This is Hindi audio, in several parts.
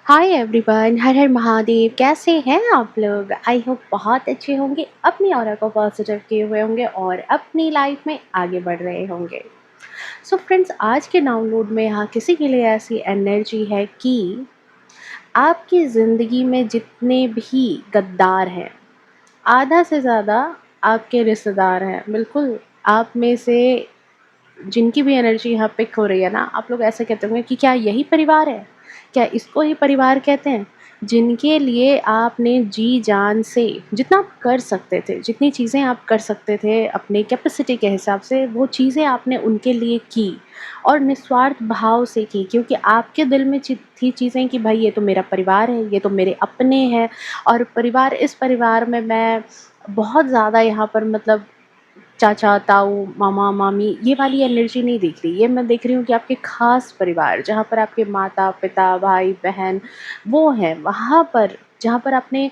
हाय एवरीवन, हर हर महादेव। कैसे हैं आप लोग? आई होप बहुत अच्छे होंगे, अपनी ऑरा को पॉजिटिव किए हुए होंगे और अपनी लाइफ में आगे बढ़ रहे होंगे। सो फ्रेंड्स, आज के डाउनलोड में यहाँ किसी के लिए ऐसी एनर्जी है कि आपकी ज़िंदगी में जितने भी गद्दार हैं, आधा से ज़्यादा आपके रिश्तेदार हैं। बिल्कुल, आप में से जिनकी भी एनर्जी यहाँ पिक हो रही है ना, आप लोग ऐसे कहते होंगे कि क्या यही परिवार है? क्या इसको ही परिवार कहते हैं? जिनके लिए आपने जी जान से जितना आप कर सकते थे, जितनी चीज़ें आप कर सकते थे अपने कैपेसिटी के हिसाब से, वो चीज़ें आपने उनके लिए की और निस्वार्थ भाव से की, क्योंकि आपके दिल में थी चीज़ें कि भाई ये तो मेरा परिवार है, ये तो मेरे अपने हैं। और इस परिवार में मैं बहुत ज़्यादा यहाँ पर मतलब चाचा, ताऊ, मामा, मामी ये वाली एनर्जी नहीं दिख रही। ये मैं देख रही हूँ कि आपके ख़ास परिवार, जहाँ पर आपके माता-पिता, भाई-बहन वो हैं, वहाँ पर जहाँ पर आपने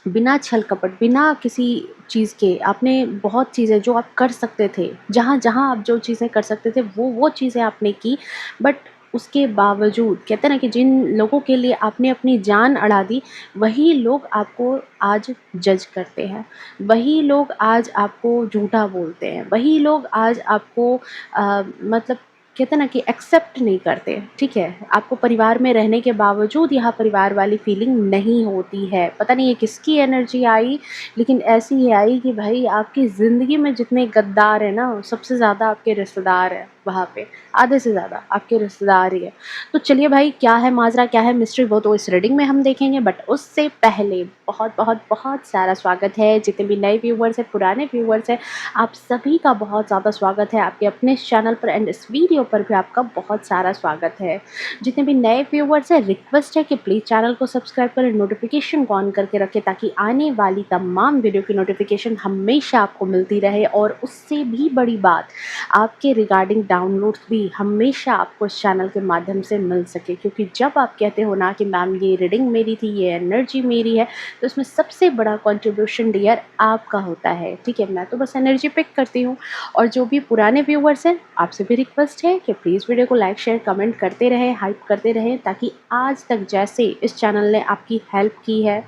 बिना छल-कपट, बिना किसी चीज़ के आपने बहुत चीज़ें जो आप कर सकते थे, जहाँ-जहाँ आप जो चीज़ें कर सकते थे वो चीज़ें आपने की। बट उसके बावजूद कहते हैं ना कि जिन लोगों के लिए आपने अपनी जान अड़ा दी, वही लोग आपको आज जज करते हैं। वही लोग आज आपको झूठा बोलते हैं। वही लोग आज आपको मतलब कहते हैं ना कि एक्सेप्ट नहीं करते, ठीक है? आपको परिवार में रहने के बावजूद यहाँ परिवार वाली फीलिंग नहीं होती है। पता नहीं ये किसकी एनर्जी आई, लेकिन ऐसी ही आई कि भाई आपकी ज़िंदगी में जितने गद्दार हैं ना, सबसे ज़्यादा आपके रिश्तेदार हैं वहाँ पे, आधे से ज़्यादा आपके रिश्तेदार ही हैं। तो चलिए भाई, क्या है माजरा, क्या है मिस्ट्री, वो तो इस रीडिंग में हम देखेंगे। बट उससे पहले बहुत बहुत बहुत सारा स्वागत है जितने भी नए व्यूवर्स हैं, पुराने व्यूवर्स हैं, आप सभी का बहुत ज़्यादा स्वागत है आपके अपने इस चैनल पर। एंड इस वीडियो पर भी आपका बहुत सारा स्वागत है। जितने भी नए व्यूवर्स हैं, रिक्वेस्ट है कि प्लीज़ चैनल को सब्सक्राइब करें, नोटिफिकेशन को ऑन करके रखें, ताकि आने वाली तमाम वीडियो की नोटिफिकेशन हमेशा आपको मिलती रहे। और उससे भी बड़ी बात, आपके रिगार्डिंग डाउनलोड्स भी हमेशा आपको इस चैनल के माध्यम से मिल सके, क्योंकि जब आप कहते हो ना कि मैम ये रीडिंग मेरी थी, ये एनर्जी मेरी है, तो इसमें सबसे बड़ा कंट्रीब्यूशन डियर आपका होता है, ठीक है? मैं तो बस एनर्जी पिक करती हूँ। और जो भी पुराने व्यूवर्स हैं, आपसे भी रिक्वेस्ट है कि प्लीज़ वीडियो को लाइक शेयर कमेंट करते रहें, हाइप करते रहें, ताकि आज तक जैसे इस चैनल ने आपकी हेल्प की है,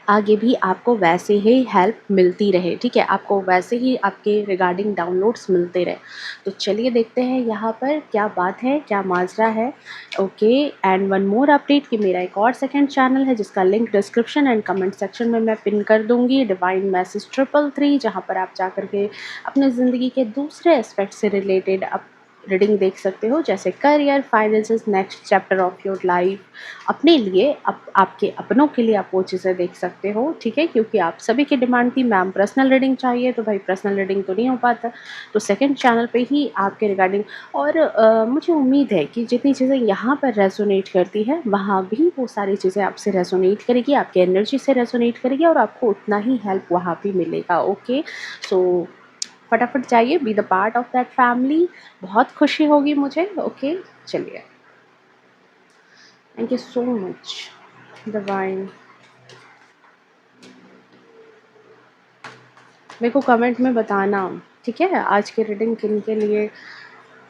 आगे भी आपको वैसे ही हेल्प मिलती रहे, ठीक है? आपको वैसे ही आपके रिगार्डिंग डाउनलोड्स मिलते रहे। तो चलिए देखते हैं यहाँ पर क्या बात है, क्या माजरा है। Okay, and one more update कि मेरा एक और सेकंड चैनल है जिसका link description and comment section में मैं पिन कर दूँगी, डिवाइन मैसेज 333, जहाँ पर आप जाकर के अपने ज़िंदगी के दूसरे एस्पेक्ट से रिलेटेड आप रीडिंग देख सकते हो, जैसे career, finances, next chapter of your life. अपने लिए आपके अपनों के लिए आप वो चीज़ें देख सकते हो, ठीक है? क्योंकि आप सभी की डिमांड थी मैम पर्सनल रीडिंग चाहिए, तो भाई पर्सनल रीडिंग तो नहीं हो पाता, तो सेकंड चैनल पे ही आपके रिगार्डिंग। और मुझे उम्मीद है कि जितनी चीज़ें यहाँ पर रेजोनेट करती है, वहाँ भी वो सारी चीज़ें आपसे रेजोनेट करेगी, आपकी एनर्जी से रेजोनेट करेगी, और आपको उतना ही हेल्प वहाँ भी मिलेगा। ओके, सो फटाफट जाइए, be the part of that family. बहुत खुशी होगी मुझे। ओके, चलिए, thank you so much divine. मेरे को कमेंट में बताना, ठीक है, आज की रीडिंग किन के लिए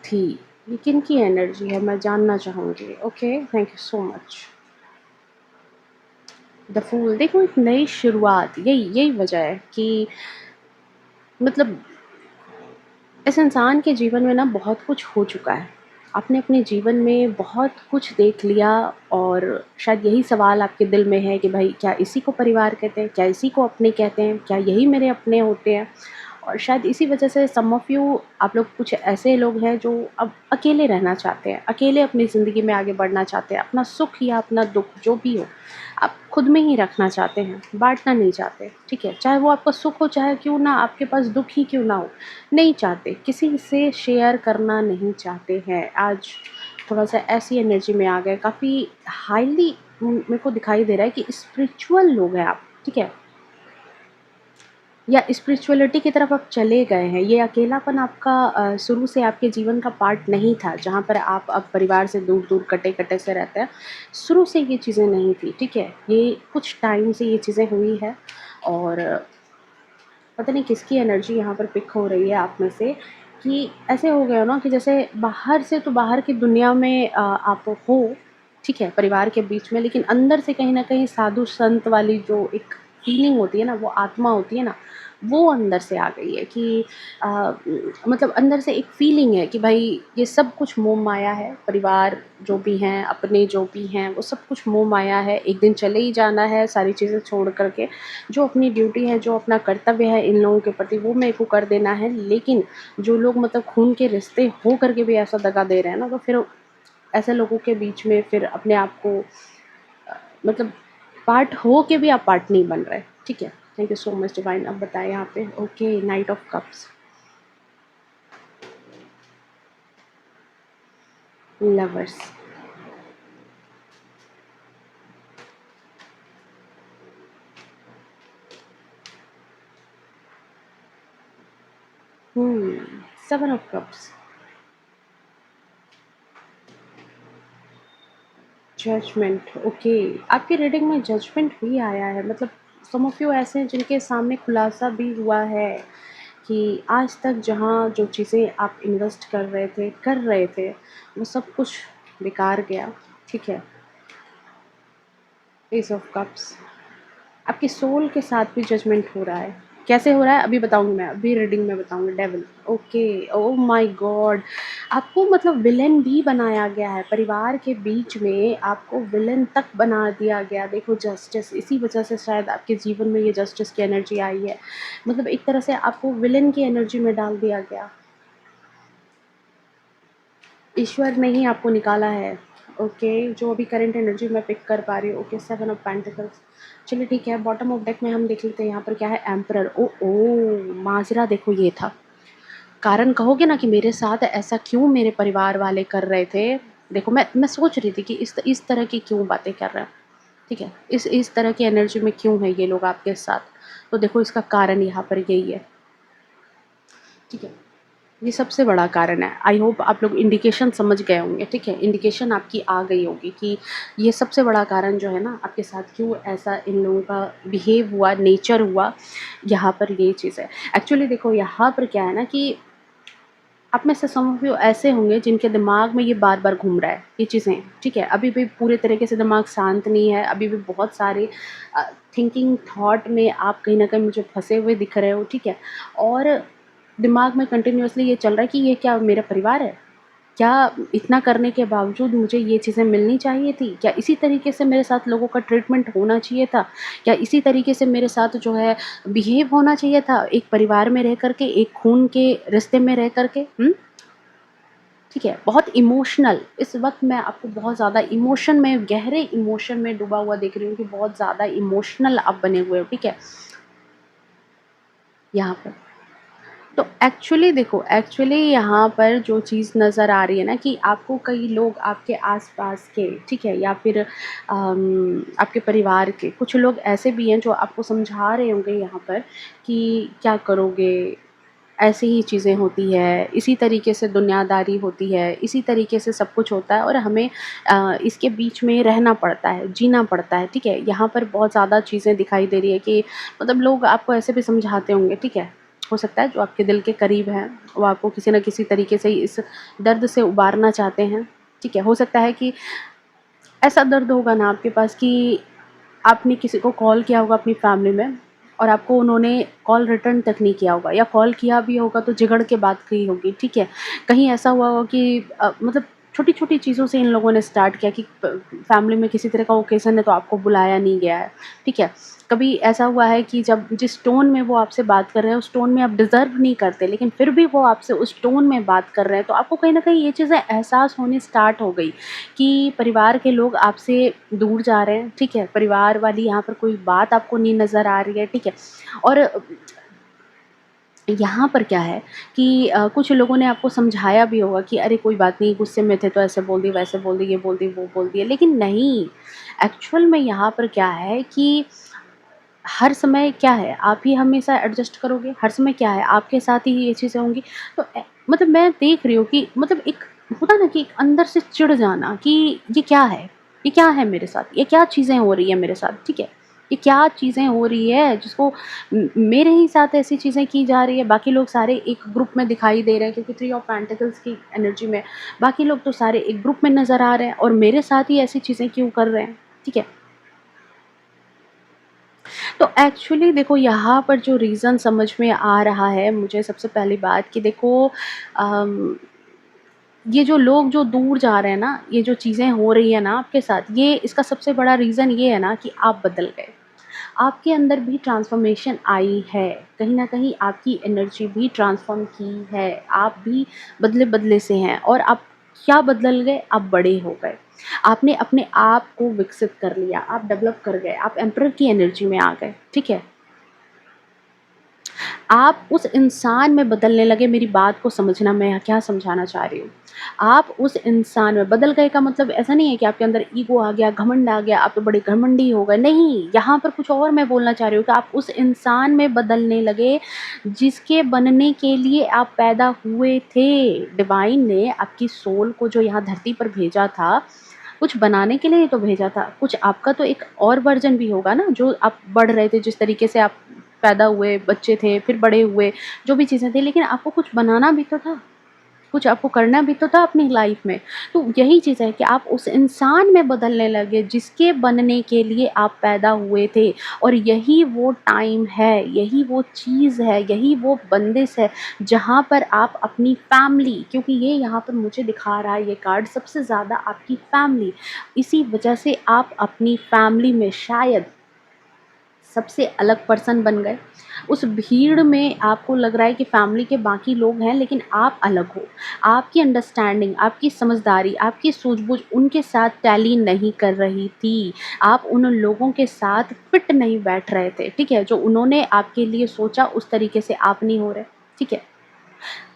थी, ये किन की एनर्जी है, मैं जानना चाहूँगी। Okay, thank you so much. The fool, देखो एक नई शुरुआत, यही यही वजह है कि मतलब इस इंसान के जीवन में ना बहुत कुछ हो चुका है। आपने अपने जीवन में बहुत कुछ देख लिया, और शायद यही सवाल आपके दिल में है कि भाई क्या इसी को परिवार कहते हैं? क्या इसी को अपने कहते हैं? क्या यही मेरे अपने होते हैं? और शायद इसी वजह से सम ऑफ़ यू, आप लोग कुछ ऐसे लोग हैं जो अब अकेले रहना चाहते हैं, अकेले अपनी ज़िंदगी में आगे बढ़ना चाहते हैं। अपना सुख या अपना दुःख जो भी हो, आप खुद में ही रखना चाहते हैं, बाँटना नहीं चाहते, ठीक है? चाहे वो आपका सुख हो, चाहे क्यों ना आपके पास दुःख ही क्यों ना हो, नहीं चाहते, किसी से शेयर करना नहीं चाहते हैं। आज थोड़ा-सा ऐसी एनर्जी में आ गए, काफ़ी हाईली मेरे को दिखाई दे रहा है कि स्पिरिचुअल लोग हैं आप, ठीक है? या स्पिरिचुअलिटी की तरफ आप चले गए हैं। ये अकेलापन आपका शुरू से आपके जीवन का पार्ट नहीं था, जहाँ पर आप अब परिवार से दूर-दूर, कटे-कटे से रहते हैं। शुरू से ये चीज़ें नहीं थी, ठीक है? ये कुछ टाइम से ये चीज़ें हुई है, और पता नहीं किसकी एनर्जी यहाँ पर पिक हो रही है आप में से, कि ऐसे हो गया हो ना कि जैसे बाहर से तो बाहर की दुनिया में आप हो, ठीक है, परिवार के बीच में, लेकिन अंदर से कहीं न कहीं साधु संत वाली जो एक फीलिंग होती है ना, वो आत्मा होती है ना, वो अंदर से आ गई है कि अ, मतलब अंदर से एक फीलिंग है कि भाई ये सब कुछ मोह माया है, परिवार जो भी हैं, अपने जो भी हैं, वो सब कुछ मोह माया है, एक दिन चले ही जाना है सारी चीज़ें छोड़ कर के। जो अपनी ड्यूटी है, जो अपना कर्तव्य है इन लोगों के प्रति, वो मेरे को कर देना है। लेकिन जो लोग मतलब खून के रिश्ते हो करके भी ऐसा दगा दे रहे हैं ना, तो फिर ऐसे लोगों के बीच में फिर अपने आप को मतलब पार्ट हो के भी आप पार्ट नहीं बन रहे। ठीक है, thank you so much divine. अब बताएं यहाँ पे। Okay, knight of cups, lovers, seven of cups, judgement. Okay, आपकी रीडिंग में जजमेंट भी आया है, मतलब सम ऑफ यू ऐसे हैं जिनके सामने खुलासा भी हुआ है कि आज तक जहाँ जो चीज़ें आप इन्वेस्ट कर रहे थे वो सब कुछ बेकार गया। ठीक है, एस ऑफ कप्स, आपके सोल के साथ भी जजमेंट हो रहा है। कैसे हो रहा है अभी बताऊंगी मैं, अभी रीडिंग में बताऊंगी। Devil, okay, oh my God, आपको मतलब विलेन भी बनाया गया है, परिवार के बीच में आपको विलेन तक बना दिया गया। देखो जस्टिस, इसी वजह से शायद आपके जीवन में ये जस्टिस की एनर्जी आई है, मतलब एक तरह से आपको विलेन की एनर्जी में डाल दिया गया। ईश्वर ने ही आपको निकाला है। ओके, जो अभी करंट एनर्जी मैं पिक कर पा रही हूँ। Okay, seven of pentacles. चलिए ठीक है, बॉटम ऑफ डेक में हम देख लेते हैं यहाँ पर क्या है। एम्परर, ओ ओ माजरा, देखो ये था कारण। कहोगे ना कि मेरे साथ ऐसा क्यों मेरे परिवार वाले कर रहे थे। देखो मैं सोच रही थी कि इस तरह की क्यों बातें कर रहे हैं। ठीक है, इस तरह की एनर्जी में क्यों है ये लोग आपके साथ। तो देखो इसका कारण यहाँ पर यही है। ठीक है, ये सबसे बड़ा कारण है। आई होप आप लोग इंडिकेशन समझ गए होंगे। ठीक है, इंडिकेशन आपकी आ गई होगी कि ये सबसे बड़ा कारण जो है ना आपके साथ क्यों ऐसा इन लोगों का बिहेव हुआ, नेचर हुआ, यहाँ पर ये चीज़ है। एक्चुअली देखो यहाँ पर क्या है ना कि आप में से सम ऑफ यू ऐसे होंगे जिनके दिमाग में ये बार बार घूम रहा है ये चीज़ें। ठीक है, अभी भी पूरे तरीके से दिमाग शांत नहीं है, अभी भी बहुत सारे थिंकिंग थॉट में आप कहीं ना कहीं मुझे फंसे हुए दिख रहे हो। ठीक है, और दिमाग में कंटिन्यूअसली ये चल रहा है कि ये क्या मेरा परिवार है, क्या इतना करने के बावजूद मुझे ये चीज़ें मिलनी चाहिए थी, क्या इसी तरीके से मेरे साथ लोगों का ट्रीटमेंट होना चाहिए था, क्या इसी तरीके से मेरे साथ जो है बिहेव होना चाहिए था, एक परिवार में रह करके, एक खून के रिश्ते में रह करके। ठीक है, बहुत इमोशनल इस वक्त मैं आपको बहुत ज़्यादा इमोशन में, गहरे इमोशन में डूबा हुआ देख रही हूँ कि बहुत ज़्यादा इमोशनल आप बने हुए हो। ठीक है, यहाँ पर तो एक्चुअली देखो, एक्चुअली यहाँ पर जो चीज़ नज़र आ रही है ना कि आपको कई लोग आपके आसपास के, ठीक है, या फिर आपके परिवार के कुछ लोग ऐसे भी हैं जो आपको समझा रहे होंगे यहाँ पर कि क्या करोगे, ऐसी ही चीज़ें होती है, इसी तरीके से दुनियादारी होती है, इसी तरीके से सब कुछ होता है और हमें इसके बीच में रहना पड़ता है, जीना पड़ता है। ठीक है, यहाँ पर बहुत ज़्यादा चीज़ें दिखाई दे रही है कि मतलब लोग आपको ऐसे भी समझाते होंगे। ठीक है, हो सकता है जो आपके दिल के करीब हैं वो आपको किसी न किसी तरीके से इस दर्द से उबारना चाहते हैं। ठीक है, हो सकता है कि ऐसा दर्द होगा ना आपके पास कि आपने किसी को कॉल किया होगा अपनी फैमिली में और आपको उन्होंने कॉल रिटर्न तक नहीं किया होगा, या कॉल किया भी होगा तो झिगड़ के बात की होगी। ठीक है, कहीं ऐसा हुआ होगा कि मतलब छोटी छोटी चीज़ों से इन लोगों ने स्टार्ट किया कि फैमिली में किसी तरह का ओकेज़न है तो आपको बुलाया नहीं गया है। ठीक है, कभी ऐसा हुआ है कि जब जिस टोन में वो आपसे बात कर रहे हैं उस टोन में आप डिज़र्व नहीं करते, लेकिन फिर भी वो आपसे उस टोन में बात कर रहे हैं, तो आपको कहीं ना कहीं ये चीज़ें एहसास होनी स्टार्ट हो गई कि परिवार के लोग आपसे दूर जा रहे हैं। ठीक है, परिवार वाली यहाँ पर कोई बात आपको नहीं नज़र आ रही है। ठीक है, और यहाँ पर क्या है कि कुछ लोगों ने आपको समझाया भी होगा कि अरे कोई बात नहीं, गुस्से में थे तो ऐसे बोल दी, वैसे बोल दी, ये बोल दी, वो बोल दिया, लेकिन नहीं। एक्चुअल में यहाँ पर क्या है कि हर समय क्या है, आप ही हमेशा एडजस्ट करोगे, हर समय क्या है आपके साथ ही ये चीज़ें होंगी। तो मतलब मैं देख रही हूँ कि मतलब एक होता ना कि एक अंदर से चिढ़ जाना कि ये क्या है, ये क्या है मेरे साथ, ये क्या चीज़ें हो रही है मेरे साथ। ठीक है, ये क्या चीज़ें हो रही है जिसको मेरे ही साथ ऐसी चीज़ें की जा रही है। बाकी लोग सारे एक ग्रुप में दिखाई दे रहे हैं क्योंकि थ्री ऑफ पेंटिकल्स की एनर्जी में बाकी लोग तो सारे एक ग्रुप में नज़र आ रहे हैं और मेरे साथ ही ऐसी चीज़ें क्यों कर रहे हैं, ठीक है। तो एक्चुअली देखो यहाँ पर जो रीज़न समझ में आ रहा है मुझे, सबसे पहली बात कि देखो अम, ये जो लोग जो दूर जा रहे हैं ना, ये जो चीज़ें हो रही है ना आपके साथ, ये इसका सबसे बड़ा रीज़न ये है ना कि आप बदल गए। आपके अंदर भी ट्रांसफ़ॉर्मेशन आई है, कहीं न कहीं आपकी एनर्जी भी ट्रांसफ़ॉर्म की है, आप भी बदले-बदले से हैं और आप क्या बदल गए, आप बड़े हो गए। आपने अपने आप को विकसित कर लिया, आप डेवलप कर गए, आप एम्परर की एनर्जी में आ गए, ठीक है? आप उस इंसान में बदलने लगे, मेरी बात को समझना मैं क्या समझाना चाह रही हूँ। आप उस इंसान में बदल गए का मतलब ऐसा नहीं है कि आपके अंदर ईगो आ गया, घमंड आ गया, आप तो बड़े घमंडी हो गए, नहीं, यहाँ पर कुछ और मैं बोलना चाह रही हूँ कि आप उस इंसान में बदलने लगे, जिसके बनने के लिए आप पैदा हुए थे। डिवाइन ने आपकी सोल को जो यहाँ धरती पर भेजा था, कुछ बनाने के लिए ही तो भेजा था। कुछ आपका तो एक और वर्ज़न भी होगा ना, जो आप बढ़ रहे थे, जिस तरीके से आप पैदा हुए, बच्चे थे, फिर बड़े हुए, जो भी चीज़ें थी, लेकिन आपको कुछ बनाना भी तो था। कुछ आपको करना भी तो था अपनी लाइफ में। तो यही चीज़ है कि आप उस इंसान में बदलने लगे जिसके बनने के लिए आप पैदा हुए थे, और यही वो टाइम है, यही वो चीज़ है, यही वो बंदिश है जहाँ पर आप अपनी फैमिली, क्योंकि ये यहाँ पर मुझे दिखा रहा है ये कार्ड सबसे ज़्यादा आपकी फैमिली, इसी वजह से आप अपनी फैमिली में शायद सबसे अलग पर्सन बन गए। उस भीड़ में आपको लग रहा है कि फैमिली के बाकी लोग हैं लेकिन आप अलग हो। आपकी अंडरस्टैंडिंग, आपकी समझदारी, आपकी सूझबूझ उनके साथ टैली नहीं कर रही थी। आप उन लोगों के साथ फिट नहीं बैठ रहे थे, ठीक है? जो उन्होंने आपके लिए सोचा उस तरीके से आप नहीं हो रहे, ठीक है?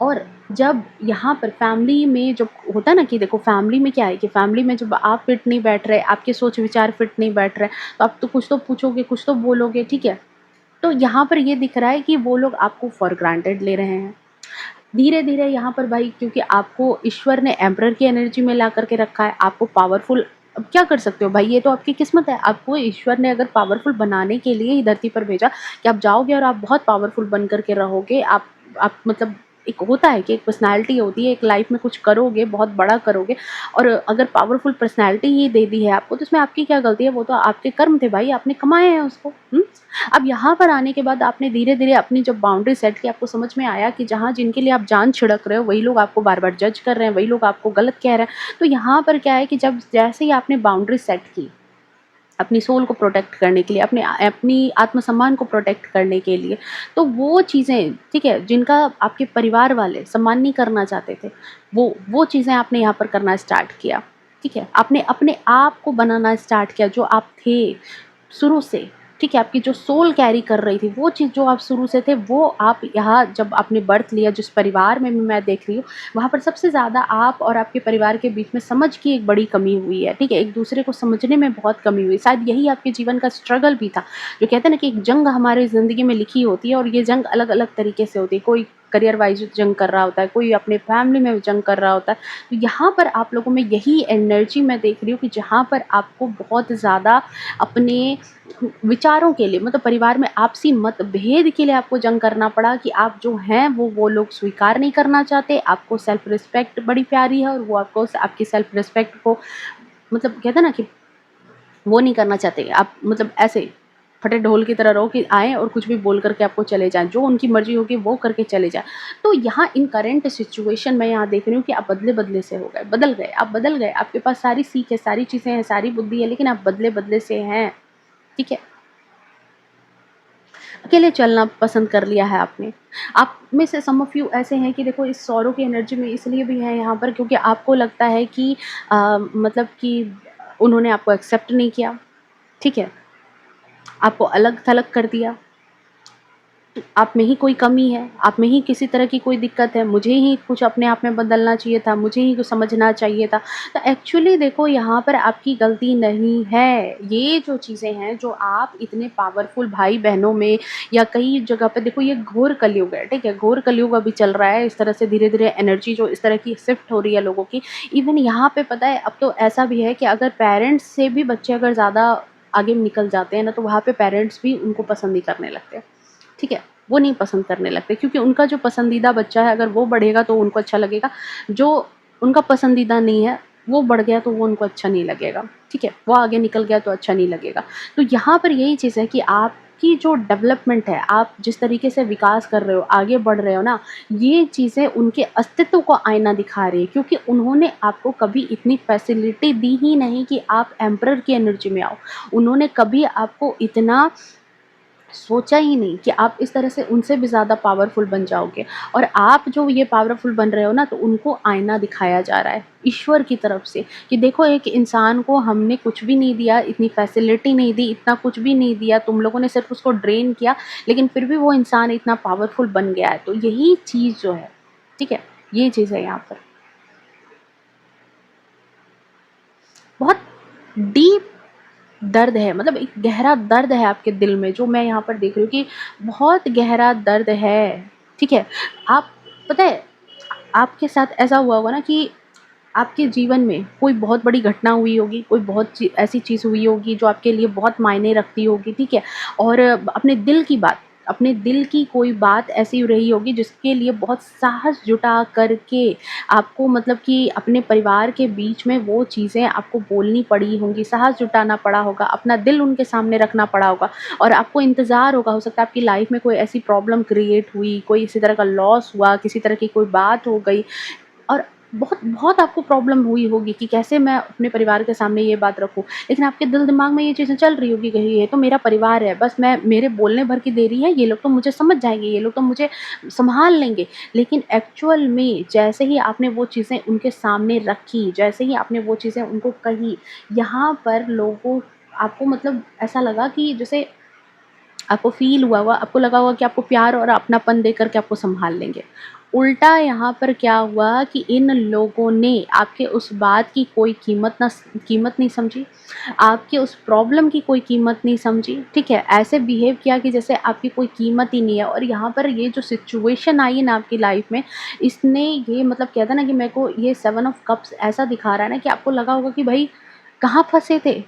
और जब यहाँ पर फैमिली में जब होता है ना कि देखो फैमिली में क्या है कि फैमिली में जब आप फिट नहीं बैठ रहे, आपके सोच विचार फिट नहीं बैठ रहे, तो आप तो कुछ तो पूछोगे, कुछ तो बोलोगे, ठीक है? तो यहाँ पर ये दिख रहा है कि वो लोग आपको फॉर ग्रांटेड ले रहे हैं। धीरे-धीरे यहाँ पर भाई, क्योंकि आपको ईश्वर ने एम्परर की एनर्जी में ला कर के रखा है, आपको पावरफुल, अब क्या कर सकते हो भाई, ये तो आपकी किस्मत है। आपको ईश्वर ने अगर पावरफुल बनाने के लिए ही धरती पर भेजा कि आप जाओगे और आप बहुत पावरफुल बन कर के रहोगे। आप मतलब एक होता है कि एक पर्सनैलिटी होती है, एक लाइफ में कुछ करोगे, बहुत बड़ा करोगे, और अगर पावरफुल पर्सनैलिटी ही दे दी है आपको, तो इसमें आपकी क्या गलती है? वो तो आपके कर्म थे भाई, आपने कमाए हैं उसको। अब यहाँ पर आने के बाद आपने धीरे-धीरे अपनी जब बाउंड्री सेट की, आपको समझ में आया कि जहाँ जिनके लिए आप जान छिड़क रहे हो, वही लोग आपको बार-बार जज कर रहे हैं, वही लोग आपको गलत कह रहे हैं। तो यहाँ पर क्या है कि जब जैसे ही आपने बाउंड्री सेट की, अपनी सोल को प्रोटेक्ट करने के लिए, अपनी आत्मसम्मान को प्रोटेक्ट करने के लिए, तो वो चीज़ें, ठीक है, जिनका आपके परिवार वाले सम्मान नहीं करना चाहते थे, वो चीज़ें आपने यहाँ पर करना स्टार्ट किया, ठीक है? आपने अपने आप को बनाना स्टार्ट किया, जो आप थे शुरू से, ठीक है? आपकी जो सोल कैरी कर रही थी, वो चीज़ जो आप शुरू से थे, वो आप यहाँ जब आपने बर्थ लिया, जिस परिवार में भी मैं देख रही हूँ, वहाँ पर सबसे ज़्यादा आप और आपके परिवार के बीच में समझ की एक बड़ी कमी हुई है, ठीक है? एक-दूसरे को समझने में बहुत कमी हुई। शायद यही आपके जीवन का स्ट्रगल भी था। जो कहते हैं ना कि एक जंग हमारी ज़िंदगी में लिखी होती है और ये जंग अलग-अलग तरीके से होती है। कोई करियर वाइज़ जंग कर रहा होता है, कोई अपने फैमिली में जंग कर रहा होता है। तो यहाँ पर आप लोगों में यही एनर्जी मैं देख रही हूँ कि जहाँ पर आपको बहुत ज़्यादा अपने विचारों के लिए, मतलब परिवार में आपसी मतभेद के लिए आपको जंग करना पड़ा कि आप जो हैं वो लोग स्वीकार नहीं करना चाहते। आपको सेल्फ रिस्पेक्ट बड़ी प्यारी है और वो आपको आपकी सेल्फ रिस्पेक्ट को, मतलब कहते हैं ना कि वो नहीं करना चाहते। आप मतलब ऐसे फटे ढोल की तरह रहो कि आएँ और कुछ भी बोल कर के आपको चले जाएँ, जो उनकी मर्ज़ी होगी वो करके चले जाएँ। तो यहाँ इन करंट सिचुएशन में यहाँ देख रही हूँ कि आप बदले-बदले से हो गए, बदल गए, आप बदल गए। आपके पास सारी सीख है, सारी चीज़ें हैं, सारी बुद्धि है, लेकिन आप बदले-बदले से हैं, ठीक है? अकेले चलना पसंद कर लिया है आपने। आप में से सम ऑफ यू ऐसे हैं कि देखो इस सौरों की एनर्जी में इसलिए भी हैं यहाँ पर क्योंकि आपको लगता है कि मतलब कि उन्होंने आपको एक्सेप्ट नहीं किया, ठीक है? आपको अलग-थलग कर दिया। आप में ही कोई कमी है, आप में ही किसी तरह की कोई दिक्कत है, मुझे ही कुछ अपने आप में बदलना चाहिए था, मुझे ही कुछ समझना चाहिए था। तो एक्चुअली देखो यहाँ पर आपकी गलती नहीं है। ये जो चीज़ें हैं, जो आप इतने पावरफुल भाई-बहनों में या कई जगह पे देखो, ये घोर कलयुग है, ठीक है? घोर कलयुग अभी चल रहा है, इस तरह से धीरे-धीरे एनर्जी जो इस तरह की शिफ्ट हो रही है लोगों की। इवन यहाँ पे पता है अब तो ऐसा भी है कि अगर पेरेंट्स से भी बच्चे अगर ज़्यादा आगे निकल जाते हैं ना, तो वहाँ पे पेरेंट्स भी उनको पसंद नहीं करने लगते, ठीक है? वो नहीं पसंद करने लगते, क्योंकि उनका जो पसंदीदा बच्चा है अगर वो बढ़ेगा तो उनको अच्छा लगेगा, जो उनका पसंदीदा नहीं है वो बढ़ गया तो वो उनको अच्छा नहीं लगेगा, ठीक है? वो आगे निकल गया तो अच्छा नहीं लगेगा। तो यहाँ पर यही चीज़ है कि आपकी जो डेवलपमेंट है, आप जिस तरीके से विकास कर रहे हो, आगे बढ़ रहे हो ना, ये चीज़ें उनके अस्तित्व को आईना दिखा रही है, क्योंकि उन्होंने आपको कभी इतनी फैसिलिटी दी ही नहीं कि आप एम्परर की एनर्जी में आओ। उन्होंने कभी आपको इतना सोचा ही नहीं कि आप इस तरह से उनसे भी ज़्यादा पावरफुल बन जाओगे, और आप जो ये पावरफुल बन रहे हो ना, तो उनको आईना दिखाया जा रहा है ईश्वर की तरफ से कि देखो, एक इंसान को हमने कुछ भी नहीं दिया, इतनी फैसिलिटी नहीं दी, इतना कुछ भी नहीं दिया, तुम लोगों ने सिर्फ उसको ड्रेन किया, लेकिन फिर भी वो इंसान इतना पावरफुल बन गया है। तो यही चीज़ जो है, ठीक है, ये चीज़ है यहाँ पर बहुत डीप दर्द है, मतलब एक गहरा दर्द है आपके दिल में, जो मैं यहाँ पर देख रही हूँ कि बहुत गहरा दर्द है, ठीक है? आप, पता है, आपके साथ ऐसा हुआ होगा ना कि आपके जीवन में कोई बहुत बड़ी घटना हुई होगी, कोई बहुत ऐसी चीज़ हुई होगी जो आपके लिए बहुत मायने रखती होगी, ठीक है? और अपने दिल की बात, अपने दिल की कोई बात ऐसी रही होगी जिसके लिए बहुत साहस जुटा करके आपको, मतलब कि अपने परिवार के बीच में वो चीज़ें आपको बोलनी पड़ी होंगी, साहस जुटाना पड़ा होगा, अपना दिल उनके सामने रखना पड़ा होगा, और आपको इंतज़ार होगा, हो सकता है आपकी लाइफ में कोई ऐसी प्रॉब्लम क्रिएट हुई, कोई इसी तरह का लॉस हुआ, किसी तरह की कोई बात हो गई, और बहुत बहुत आपको प्रॉब्लम हुई होगी कि कैसे मैं अपने परिवार के सामने ये बात रखूँ। लेकिन आपके दिल-दिमाग में ये चीज़ें चल रही होगी कि ये तो मेरा परिवार है, बस मैं मेरे बोलने भर की देरी है, ये लोग तो मुझे समझ जाएँगे, ये लोग तो मुझे सँभाल लेंगे। लेकिन एक्चुअल में जैसे ही आपने वो चीज़ें उनके सामने रखी, जैसे ही आपने वो चीज़ें उनको कही, यहाँ पर लोगों आपको, मतलब ऐसा लगा कि जैसे आपको फ़ील हुआ होगा, आपको लगा होगा कि आपको प्यार और अपनापन दे कर के आपको सँभाल लेंगे। उल्टा यहाँ पर क्या हुआ कि इन लोगों ने आपके उस बात की कोई कीमत नहीं समझी, आपके उस प्रॉब्लम की कोई कीमत नहीं समझी, ठीक है? ऐसे बिहेव किया कि जैसे आपकी कोई कीमत ही नहीं है, और यहाँ पर ये जो सिचुएशन आई है ना आपकी लाइफ़ में, इसने ये, मतलब कहते हैं ना कि मेरे को ये 7 ऑफ कप्स ऐसा दिखा रहा है ना कि आपको लगा होगा कि भई कहाँ फँसे थे?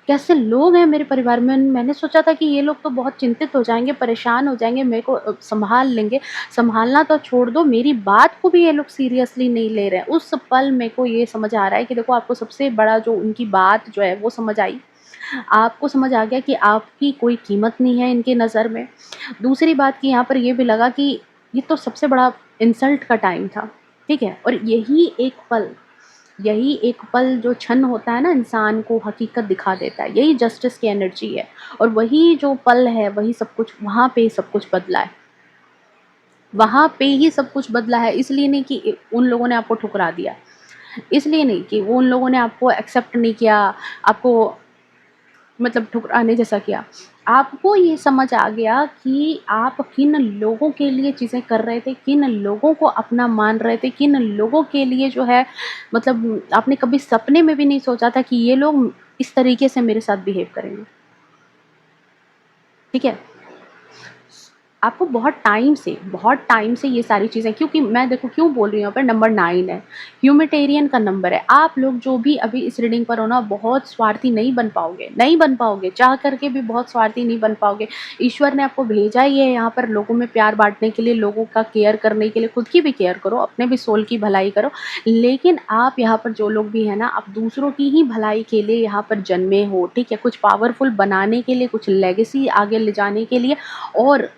कैसे लोग हैं मेरे परिवार में, मैंने सोचा था कि ये लोग तो बहुत चिंतित हो जाएँगे, परेशान हो जाएँगे, मेरे को सँभाल लेंगे। सँभालना तो छोड़ दो, मेरी बात को भी ये लोग सीरियसली नहीं ले रहे हैं। उस पल मेरे को ये समझ आ रहा है कि देखो, आपको सबसे बड़ा जो उनकी बात जो है वो समझ आई। आपको समझ आ गया कि आपकी कोई कीमत नहीं है इनकी नज़र में। दूसरी बात कि यहाँ पर ये भी लगा कि ये तो सबसे बड़ा इंसल्ट का टाइम था, ठीक है? और यही एक पल जो क्षण होता है ना, इंसान को हकीकत दिखा देता है, यही जस्टिस की एनर्जी है, और वही जो पल है, वही सब कुछ, वहाँ पे सब कुछ बदला है, वहाँ पे ही सब कुछ बदला है। इसलिए नहीं कि उन लोगों ने आपको ठुकरा दिया, इसलिए नहीं कि वो उन लोगों ने आपको एक्सेप्ट नहीं किया, आपको, मतलब ठुकराने जैसा किया। आपको ये समझ आ गया कि आप किन लोगों के लिए चीज़ें कर रहे थे, किन लोगों को अपना मान रहे थे, किन लोगों के लिए जो है, मतलब आपने कभी सपने में भी नहीं सोचा था कि ये लोग इस तरीके से मेरे साथ बिहेव करेंगे, ठीक है? आपको बहुत टाइम से ये सारी चीज़ें, क्योंकि मैं देखो क्यों बोल रही हूँ यहाँ पर, नंबर 9 है, ह्यूमैनिटेरियन का नंबर है। आप लोग जो भी अभी इस रीडिंग पर हो ना, बहुत स्वार्थी नहीं बन पाओगे, चाह करके भी बहुत स्वार्थी नहीं बन पाओगे। ईश्वर ने आपको भेजा ही है यहाँ पर लोगों में प्यार बाँटने के लिए, लोगों का केयर करने के लिए, खुद की भी केयर करो, अपने भी सोल की भलाई करो। लेकिन आप यहाँ पर जो लोग भी हैं ना, आप दूसरों की ही भलाई के लिए यहाँ पर जन्मे हो, ठीक है? कुछ पावरफुल बनाने के लिए, कुछ लेगेसी आगे ले जाने के लिए, और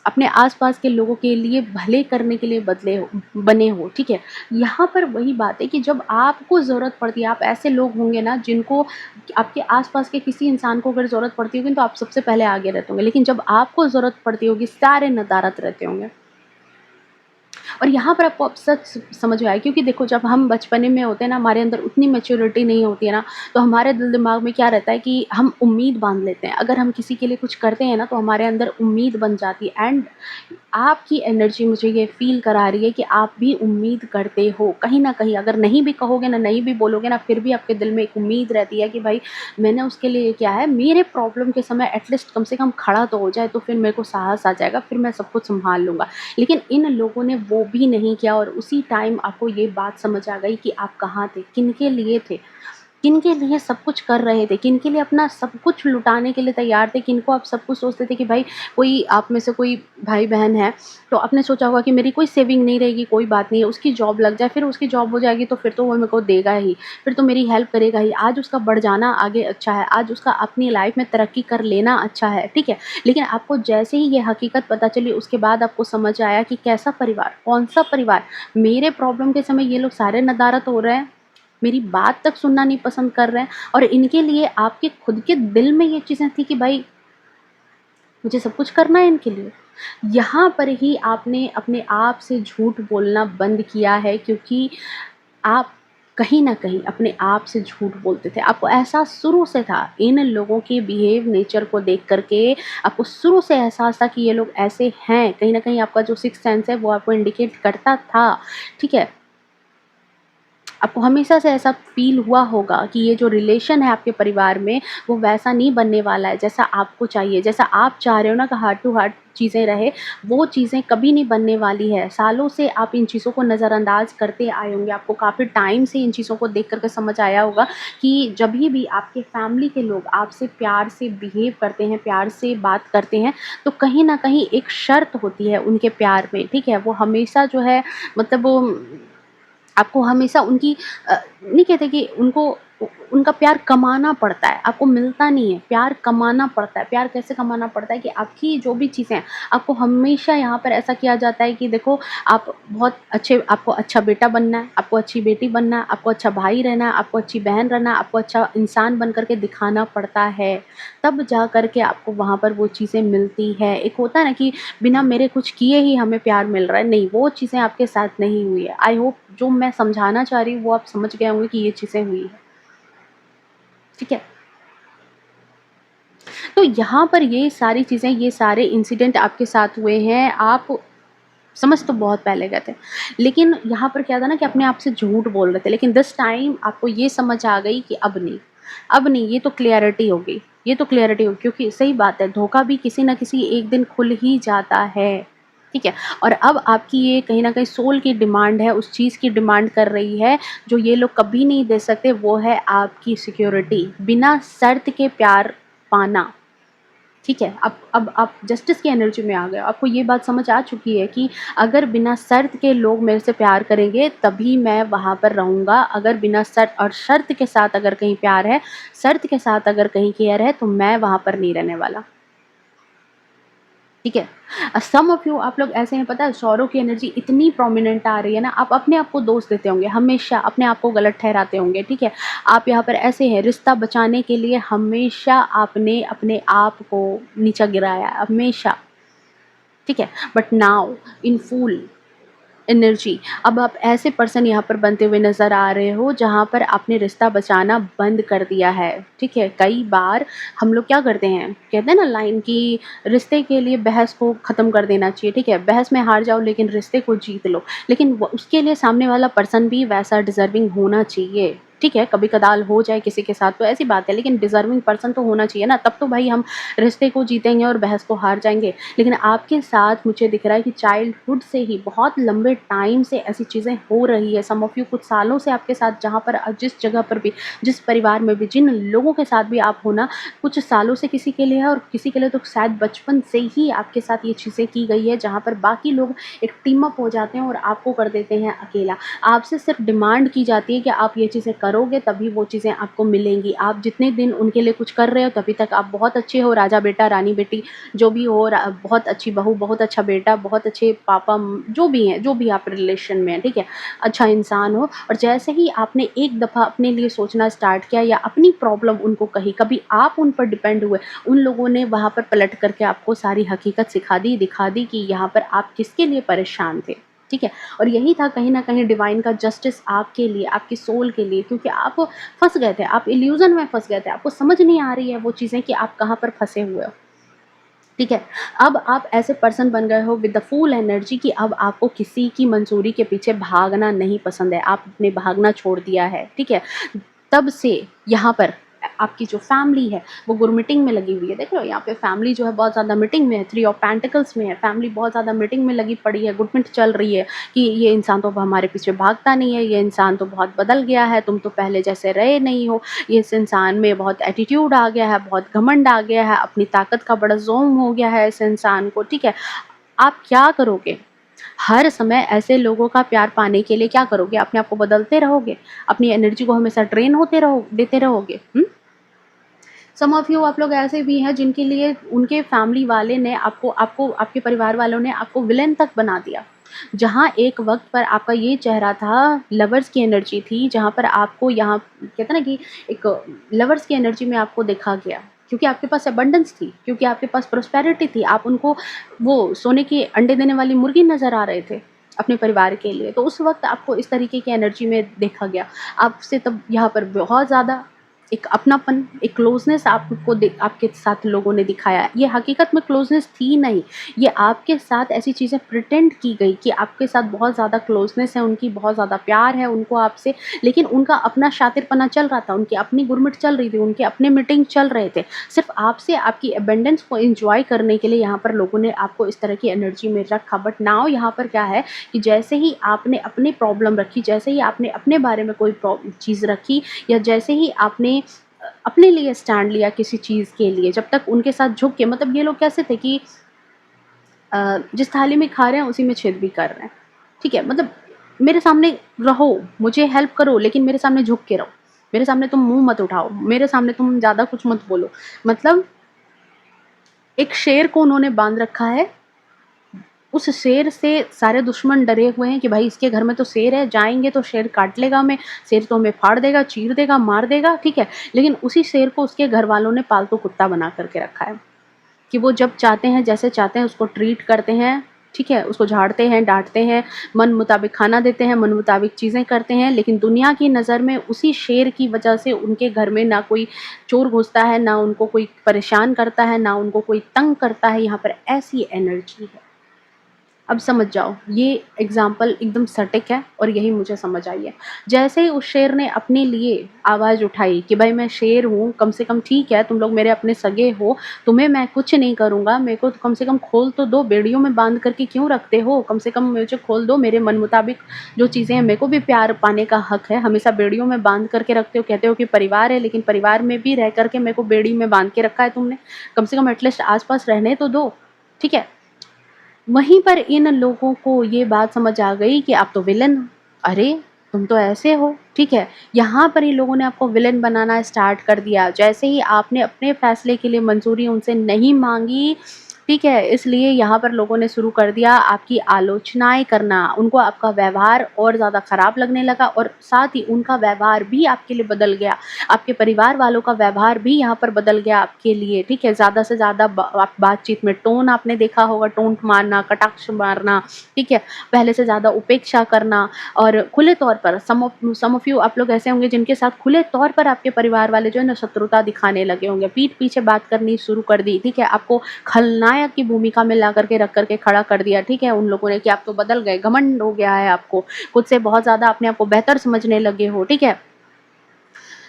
अपने आस-पास के लोगों के लिए भले करने के लिए बने हो, ठीक है? यहाँ पर वही बात है कि जब आपको ज़रूरत पड़ती है, आप ऐसे लोग होंगे ना जिनको, आपके आस-पास के किसी इंसान को अगर ज़रूरत पड़ती होगी तो आप सबसे पहले आगे रहते होंगे, लेकिन जब आपको ज़रूरत पड़ती होगी, सारे नदारद रहते होंगे। और यहाँ पर आपको अब सच समझ में आया, क्योंकि देखो, जब हम बचपने में होते हैं ना, हमारे अंदर उतनी मैच्योरिटी नहीं होती है ना, तो हमारे दिल दिमाग में क्या रहता है कि हम उम्मीद बांध लेते हैं। अगर हम किसी के लिए कुछ करते हैं ना, तो हमारे अंदर उम्मीद बन जाती है, एंड आपकी एनर्जी मुझे ये फ़ील करा रही है कि आप भी उम्मीद करते हो। कहीं न कहीं अगर नहीं भी कहोगे ना, नहीं भी बोलोगे ना, फिर भी आपके दिल में एक उम्मीद रहती है कि भाई, मैंने उसके लिए किया है, मेरे प्रॉब्लम के समय एटलीस्ट कम से कम खड़ा तो हो जाए, तो फिर मेरे को साहस आ जाएगा, फिर मैं सब कुछ सँभाल लूँगा। लेकिन इन लोगों ने वो भी नहीं किया, और उसी टाइम आपको ये बात समझ आ गई कि आप कहाँ थे, किनके लिए थे। किनके लिए सब कुछ कर रहे थे, किनके लिए अपना सब कुछ लुटाने के लिए तैयार थे, किनको आप सब कुछ सोचते थे कि भाई कोई आप में से कोई भाई-बहन है, तो आपने सोचा होगा कि मेरी कोई सेविंग नहीं रहेगी, कोई बात नहीं है, उसकी जॉब लग जाए, फिर उसकी जॉब हो जाएगी तो फिर तो वो मेरे को देगा ही, फिर तो मेरी हेल्प करेगा ही। आज उसका बढ़ जाना आगे अच्छा है, आज उसका अपनी लाइफ़ में तरक्की कर लेना अच्छा है, ठीक है? लेकिन आपको जैसे ही ये हकीकत पता चली उसके बाद आपको समझ आया कि कैसा परिवार, कौन-सा परिवार, मेरे प्रॉब्लम के समय ये लोग सारे नदारत हो रहे हैं, मेरी बात तक सुनना नहीं पसंद कर रहे हैं और इनके लिए आपके खुद के दिल में ये चीज़ें थी कि भाई मुझे सब कुछ करना है इनके लिए। यहाँ पर ही आपने अपने आप से झूठ बोलना बंद किया है क्योंकि आप कहीं न कहीं अपने आप से झूठ बोलते थे। आपको एहसास शुरू से था, इन लोगों के बिहेव नेचर को देख कर के आपको शुरू से एहसास था कि ये लोग ऐसे हैं। कहीं न कहीं आपका जो सिक्स्थ सेंस है वो आपको इंडिकेट करता था, ठीक है? आपको हमेशा से ऐसा फ़ील हुआ होगा कि ये जो रिलेशन है आपके परिवार में, वो वैसा नहीं बनने वाला है जैसा आपको चाहिए। जैसा आप चाह रहे हो ना कि हार्ट टू हार्ट चीज़ें रहे, वो चीज़ें कभी नहीं बनने वाली है। सालों से आप इन चीज़ों को नज़रअंदाज करते आए होंगे। आपको काफ़ी टाइम से इन चीज़ों को देख कर के समझ आया होगा कि जभी भी आपके फैमिली के लोग आपसे प्यार से बिहेव करते हैं, प्यार से बात करते हैं, तो कहीं न कहीं एक शर्त होती है उनके प्यार में, ठीक है? वो हमेशा जो है मतलब वो आपको हमेशा उनकी नहीं कहते कि उनको उनका प्यार कमाना पड़ता है, आपको मिलता नहीं है, प्यार कमाना पड़ता है। प्यार कैसे कमाना पड़ता है कि आपकी जो भी चीज़ें हैं, आपको हमेशा यहाँ पर ऐसा किया जाता है कि देखो आप बहुत अच्छे आपको अच्छा बेटा बनना है, आपको अच्छी बेटी बनना है, आपको अच्छा भाई रहना है, आपको अच्छी बहन रहना है, आपको अच्छा इंसान बन कर के दिखाना पड़ता है। तब जा कर के आपको वहाँ पर वो चीज़ें मिलती है। एक होता है ना कि बिना मेरे कुछ किए ही हमें प्यार मिल रहा है, नहीं वो चीज़ें आपके साथ नहीं हुई है। आई होप जो मैं समझाना चाह रही हूँ वो आप समझ गए होंगे कि ये चीज़ें हुई है, ठीक है? तो यहाँ पर ये सारी चीज़ें, ये सारे इंसिडेंट आपके साथ हुए हैं, आप समझ तो बहुत पहले गए थे। लेकिन यहाँ पर क्या था ना कि अपने आप से झूठ बोल रहे थे, लेकिन दिस टाइम आपको ये समझ आ गई कि अब नहीं, ये तो क्लैरिटी हो गई, ये तो क्लैरिटी हो गई क्योंकि सही बात है, धोखा भी किसी न किसी एक दिन खुल ही जाता है, ठीक है? और अब आपकी ये कहीं न कहीं सोल की डिमांड है, उस चीज़ की डिमांड कर रही है, जो ये लोग कभी नहीं दे सकते, वो है आपकी सिक्योरिटी, बिना शर्त के प्यार पाना। ठीक है, अब आप जस्टिस की एनर्जी में आ गए हो। आपको ये बात समझ आ चुकी है कि अगर बिना शर्त के लोग मेरे से प्यार करेंगे तभी मैं वहाँ पर रहूँगा। अगर बिना शर्त और शर्त के साथ अगर कहीं प्यार है, शर्त के साथ अगर कहीं केयर है तो मैं वहाँ पर नहीं रहने वाला। ठीक है? सम ऑफ यू आप लोग ऐसे हैं पता है सौरों की एनर्जी इतनी प्रोमिनेंट आ रही है ना, आप अपने आप को दोष देते होंगे, हमेशा अपने आप को गलत ठहराते होंगे, ठीक है? आप यहाँ पर ऐसे हैं, रिश्ता बचाने के लिए हमेशा आपने अपने आप को नीचा गिराया, हमेशा, ठीक है? But now in full energy अब आप ऐसे पर्सन यहाँ पर बनते हुए नज़र आ रहे हो जहाँ पर आपने रिश्ता बचाना बंद कर दिया है, ठीक है? कई बार हम लोग क्या करते हैं, कहते हैं ना लाइन कि रिश्ते के लिए बहस को ख़त्म कर देना चाहिए, ठीक है? बहस में हार जाओ लेकिन रिश्ते को जीत लो। लेकिन व उसके लिए सामने वाला पर्सन भी वैसा डिज़र्विंग होना चाहिए, ठीक है? कभी-कदाल हो जाए किसी के साथ तो ऐसी बात है, लेकिन डिज़र्विंग पर्सन तो होना चाहिए ना, तब तो भाई हम रिश्ते को जीतेंगे और बहस को हार जाएँगे। लेकिन आपके साथ मुझे दिख रहा है कि चाइल्डहुड से ही बहुत लंबे टाइम से ऐसी चीज़ें हो रही है। सम ऑफ यू कुछ सालों से आपके साथ जहाँ पर जिस जगह पर भी, जिस परिवार में भी, जिन लोगों के साथ भी आप हो ना, कुछ सालों से किसी के लिए है और किसी के लिए तो शायद बचपन से ही आपके साथ ये चीज़ें की गई है, जहाँ पर बाकी लोग एक टीम अप हो जाते हैं और आपको कर देते हैं अकेला। आपसे सिर्फ डिमांड की जाती है कि आप ये चीज़ें करोगे तभी वो चीज़ें आपको मिलेंगी। आप जितने दिन उनके लिए कुछ कर रहे हो तभी तक आप बहुत अच्छे हो, राजा बेटा, रानी बेटी जो भी हो, बहुत अच्छी बहू, बहुत अच्छा बेटा, बहुत अच्छे पापा, जो भी हैं, जो भी आप रिलेशन में हैं, ठीक है? अच्छा इंसान हो और जैसे ही आपने एक दफ़ा अपने लिए सोचना स्टार्ट किया या अपनी प्रॉब्लम उनको कही, कभी आप उन पर डिपेंड हुए, उन लोगों ने वहाँ पर पलट करके आपको सारी हकीकत सिखा दी, दिखा दी कि यहाँ पर आप किसके लिए परेशान थे, ठीक है? और यही था कहीं न कहीं डिवाइन का जस्टिस आपके लिए, आपकी सोल के लिए, क्योंकि आप फँस गए थे, आप इल्यूज़न में फँस गए थे, आपको समझ नहीं आ रही है वो चीज़ें कि आप कहाँ पर फँसे हुए हो। ठीक है? अब आप ऐसे पर्सन बन गए हो विद द फुल एनर्जी कि अब आपको किसी की मंज़ूरी के पीछे भागना नहीं पसंद है, आपने भागना छोड़ दिया है, ठीक है? तब से यहाँ पर आपकी जो फैमिली है वो गुरु मीटिंग में लगी हुई है। देख लो यहाँ पे फैमिली जो है बहुत ज़्यादा मीटिंग में है, 3 ऑफ पेंटिकल्स में है, फैमिली बहुत ज़्यादा मीटिंग में लगी पड़ी है, गुटमिट चल रही है कि ये इंसान तो अब हमारे पीछे भागता नहीं है, ये इंसान तो बहुत बदल गया है, तुम तो पहले जैसे रहे नहीं हो, ये इस इंसान में बहुत एटीट्यूड आ गया है, बहुत घमंड आ गया है, अपनी ताकत का बड़ा ज़ोम हो गया है इस इंसान को, ठीक है। आप क्या करोगे? हर समय ऐसे लोगों का प्यार पाने के लिए क्या करोगे? अपने आप को बदलते रहोगे? अपनी एनर्जी को हमेशा ड्रेन होते रहो देते रहोगे? सम ऑफ यू आप लोग ऐसे भी हैं जिनके लिए उनके फैमिली वाले ने आपको आपको आपके परिवार वालों ने आपको विलेन तक बना दिया। जहाँ एक वक़्त पर आपका ये चेहरा था, लवर्स की एनर्जी थी, जहाँ पर आपको यहाँ कहते हैं ना कि एक लवर्स की एनर्जी में आपको देखा गया। क्योंकि आपके पास अबंडेंस थी, क्योंकि आपके पास प्रॉस्पेरिटी थी, आप उनको वो सोने के अंडे देने वाली मुर्गी नज़र आ रहे थे अपने परिवार के लिए। तो उस वक़्त आपको इस तरीके की एनर्जी में देखा गया। आपसे तब यहाँ पर बहुत ज़्यादा एक अपनापन, एक क्लोज़नेस आपके साथ लोगों ने दिखाया। ये हकीकत में क्लोज़नेस थी नहीं, ये आपके साथ ऐसी चीज़ें प्रिटेंड की गई कि आपके साथ बहुत ज़्यादा क्लोज़नेस है, उनकी बहुत ज़्यादा प्यार है उनको आपसे, लेकिन उनका अपना शातिरपना चल रहा था, उनकी अपनी गुरमिट चल रही थी, उनके अपने मीटिंग चल रहे थे। सिर्फ़ आपसे आपकी अबंडेंस को एन्जॉय करने के लिए यहाँ पर लोगों ने आपको इस तरह की एनर्जी में रखा। बट नाउ यहाँ पर क्या है कि जैसे ही आपने अपनी प्रॉब्लम रखी, जैसे ही आपने अपने बारे में कोई चीज़ रखी, या जैसे ही आपने अपने लिए स्टैंड लिया किसी चीज़ के लिए, जब तक उनके साथ झुक के, मतलब ये लोग कैसे थे कि जिस थाली में खा रहे हैं उसी में छेद भी कर रहे हैं, ठीक है। मतलब मेरे सामने रहो, मुझे हेल्प करो, लेकिन मेरे सामने झुक के रहो, मेरे सामने तुम मुंह मत उठाओ, मेरे सामने तुम ज़्यादा कुछ मत बोलो। मतलब एक शेर को उन्होंने बांध रखा है, उस शेर से सारे दुश्मन डरे हुए हैं कि भाई इसके घर में तो शेर है, जाएंगे तो शेर काट लेगा हमें, शेर तो हमें फाड़ देगा, चीर देगा, मार देगा, ठीक है। लेकिन उसी शेर को उसके घर वालों ने पालतू कुत्ता बना करके रखा है कि वो जब चाहते हैं, जैसे चाहते हैं उसको ट्रीट करते हैं, ठीक है। उसको झाड़ते हैं, डांटते हैं, मन मुताबिक खाना देते हैं, मन मुताबिक चीज़ें करते हैं, लेकिन दुनिया की नज़र में उसी शेर की वजह से उनके घर में ना कोई चोर घुसता है, ना उनको कोई परेशान करता है, ना उनको कोई तंग करता है। यहाँ पर ऐसी एनर्जी है। अब समझ जाओ, ये एग्ज़ाम्पल एकदम सटीक है और यही मुझे समझ आई है। जैसे ही उस शेर ने अपने लिए आवाज़ उठाई कि भाई मैं शेर हूँ, कम से कम ठीक है, तुम लोग मेरे अपने सगे हो, तुम्हें मैं कुछ नहीं करूँगा, मेरे को कम से कम खोल तो दो, बेड़ियों में बांध करके क्यों रखते हो? कम से कम मुझे खोल दो, मेरे मन मुताबिक जो चीज़ें हैं, मेरे को भी प्यार पाने का हक है। हमेशा बेड़ियों में बांध करके रखते हो, कहते हो कि परिवार है, लेकिन परिवार में भी रह करके मेरे को बेड़ी में बांध के रखा है तुमने। कम से कम एटलीस्ट आस-पास रहने तो दो, ठीक है। वहीं पर इन लोगों को ये बात समझ आ गई कि आप तो विलन, अरे तुम तो ऐसे हो, ठीक है। यहाँ पर इन लोगों ने आपको विलन बनाना स्टार्ट कर दिया। जैसे ही आपने अपने फैसले के लिए मंजूरी उनसे नहीं मांगी, ठीक है, इसलिए यहाँ पर लोगों ने शुरू कर दिया आपकी आलोचनाएं करना। उनको आपका व्यवहार और ज़्यादा ख़राब लगने लगा और साथ ही उनका व्यवहार भी आपके लिए बदल गया। आपके परिवार वालों का व्यवहार भी यहाँ पर बदल गया आपके लिए, ठीक है। ज़्यादा से ज़्यादा आप बातचीत में टोन आपने देखा होगा, टोंट मारना, कटाक्ष मारना, ठीक है। पहले से ज़्यादा उपेक्षा करना और खुले तौर पर सम ऑफ यू आप लोग ऐसे होंगे जिनके साथ खुले तौर पर आपके परिवार वाले जो है ना शत्रुता दिखाने लगे होंगे, पीठ पीछे बात करनी शुरू कर दी, ठीक है। आपको खलनायक की भूमिका में ला करके रख करके खड़ा कर दिया, ठीक है, उन लोगों ने कि आप तो बदल गए, घमंड हो गया है आपको, खुद से बहुत ज़्यादा अपने आप को बेहतर समझने लगे हो, ठीक है।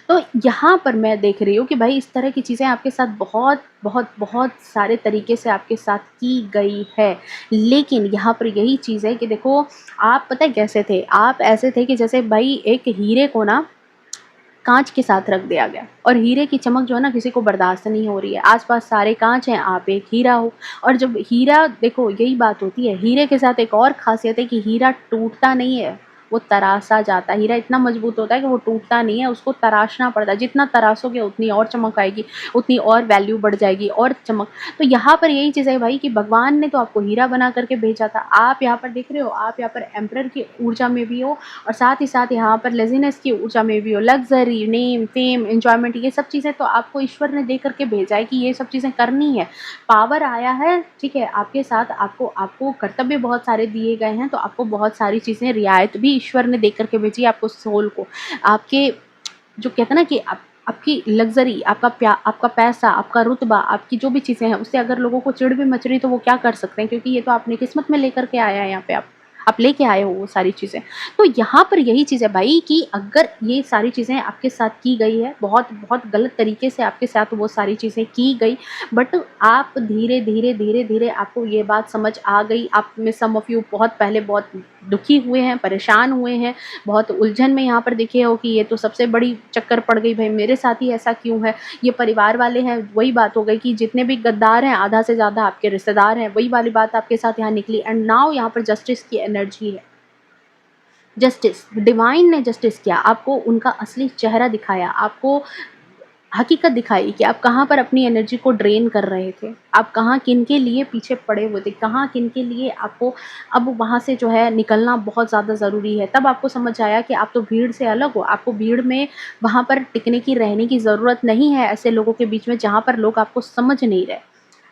तो यहाँ पर मैं देख रही हूँ कि भाई इस तरह की चीज़ें आपके साथ बहुत बहुत बहुत सारे तरीके से आपके साथ की गई है। लेकिन यहाँ पर यही चीज़ है कि देखो, आप पता है कैसे थे? आप ऐसे थे कि जैसे भाई एक हीरे को ना काँच के साथ रख दिया गया और हीरे की चमक जो है ना किसी को बर्दाश्त नहीं हो रही है। आस-पास सारे काँच हैं, आप एक हीरा हो। और जब हीरा, देखो यही बात होती है, हीरे के साथ एक और ख़ासियत है कि हीरा टूटता नहीं है, वो तराशा जाता है। हीरा इतना मज़बूत होता है कि वो टूटता नहीं है, उसको तराशना पड़ता है। जितना तराशोगे उतनी और चमक आएगी, उतनी और वैल्यू बढ़ जाएगी और चमक। तो यहाँ पर यही चीज़ है भाई कि भगवान ने तो आपको हीरा बना करके भेजा था। आप यहाँ पर देख रहे हो, आप यहाँ पर एम्परर की ऊर्जा में भी हो और साथ ही साथ यहाँ पर लेज़ीनेस की ऊर्जा में भी हो। लग्ज़री, नेम, फेम, एन्जॉयमेंट, ये सब चीज़ें तो आपको ईश्वर ने दे करके भेजा है कि ये सब चीज़ें करनी है। पावर आया है, ठीक है, आपके साथ, आपको आपको कर्तव्य बहुत सारे दिए गए हैं, तो आपको बहुत सारी चीज़ें रियायत भी ईश्वर ने दे करके भेजी है आपको, सोल को। आपके जो कहते हैं ना कि आपकी लग्ज़री, आपका पैसा, आपका रुतबा, आपकी जो भी चीज़ें हैं, उससे अगर लोगों को चिढ़ भी मच रही तो वो क्या कर सकते हैं, क्योंकि ये तो आपने किस्मत में लेकर के आया है यहाँ पे आप। आप लेके आए हो वो सारी चीज़ें। तो यहाँ पर यही चीज़ है भाई कि अगर ये सारी चीज़ें आपके साथ की गई है, बहुत बहुत गलत तरीके से आपके साथ वो सारी चीज़ें की गई, बट आप धीरे धीरे धीरे धीरे आपको ये बात समझ आ गई। आप में सम ऑफ यू बहुत पहले बहुत दुखी हुए हैं, परेशान हुए हैं, बहुत उलझन में यहाँ पर देखे हो कि ये तो सबसे बड़ी चक्कर पड़ गई, भाई मेरे साथ ही ऐसा क्यों है, ये परिवार वाले हैं। वही बात हो गई कि जितने भी गद्दार हैं आधा से ज़्यादा आपके रिश्तेदार हैं, वही वाली बात आपके साथ यहाँ निकली। एंड नाउ यहाँ पर जस्टिस की एनर्जी है। जस्टिस, डिवाइन ने जस्टिस किया, आपको उनका असली चेहरा दिखाया, आपको हकीकत दिखाई कि आप कहाँ पर अपनी एनर्जी को ड्रेन कर रहे थे, आप कहाँ किनके लिए पीछे पड़े हुए थे, कहाँ किनके लिए आपको अब वहाँ से जो है निकलना बहुत ज़्यादा ज़रूरी है। तब आपको समझ आया कि आप तो भीड़ से अलग हो, आपको भीड़ में वहाँ पर टिकने की, रहने की ज़रूरत नहीं है ऐसे लोगों के बीच में जहाँ पर लोग आपको समझ नहीं रहे,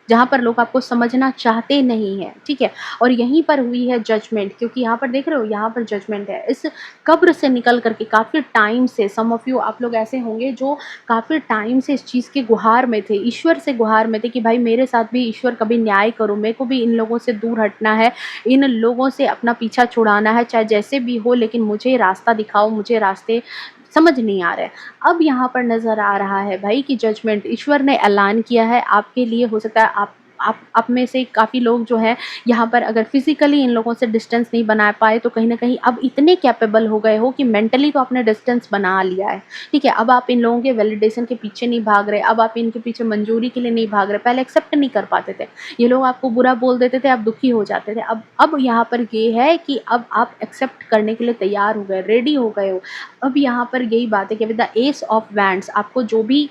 जहाँ पर लोग आपको समझना चाहते नहीं हैं, ठीक है? और यहीं पर हुई है जजमेंट, क्योंकि यहाँ पर देख रहे हो, यहाँ पर जजमेंट है। इस कब्र से निकल कर के काफ़ी टाइम से सम ऑफ यू आप लोग ऐसे होंगे जो काफ़ी टाइम से इस चीज़ की गुहार में थे, ईश्वर से गुहार में थे कि भाई मेरे साथ भी ईश्वर कभी न्याय करो, मेरे को भी इन लोगों से दूर हटना है, इन लोगों से अपना पीछा छुड़ाना है, चाहे जैसे भी हो, लेकिन मुझे रास्ता दिखाओ, मुझे रास्ते समझ नहीं आ रहे। अब यहाँ पर नज़र आ रहा है भाई कि जजमेंट ईश्वर ने ऐलान किया है आपके लिए। हो सकता है आप में से काफ़ी लोग जो है यहाँ पर अगर फिज़िकली इन लोगों से डिस्टेंस नहीं बना पाए, तो कहीं न कहीं अब इतने कैपेबल हो गए हो कि मेंटली तो आपने डिस्टेंस बना लिया है, ठीक है? अब आप इन लोगों के वैलिडेशन के पीछे नहीं भाग रहे, अब आप इनके पीछे मंजूरी के लिए नहीं भाग रहे। पहले एक्सेप्ट नहीं कर पाते थे, ये लोग आपको बुरा बोल देते थे, आप दुखी हो जाते थे। अब यहाँ पर ये है कि अब आप एक्सेप्ट करने के लिए तैयार हो गए, रेडी हो गए हो। अब यहाँ पर यही बात है कि with the S of wands आपको जो भी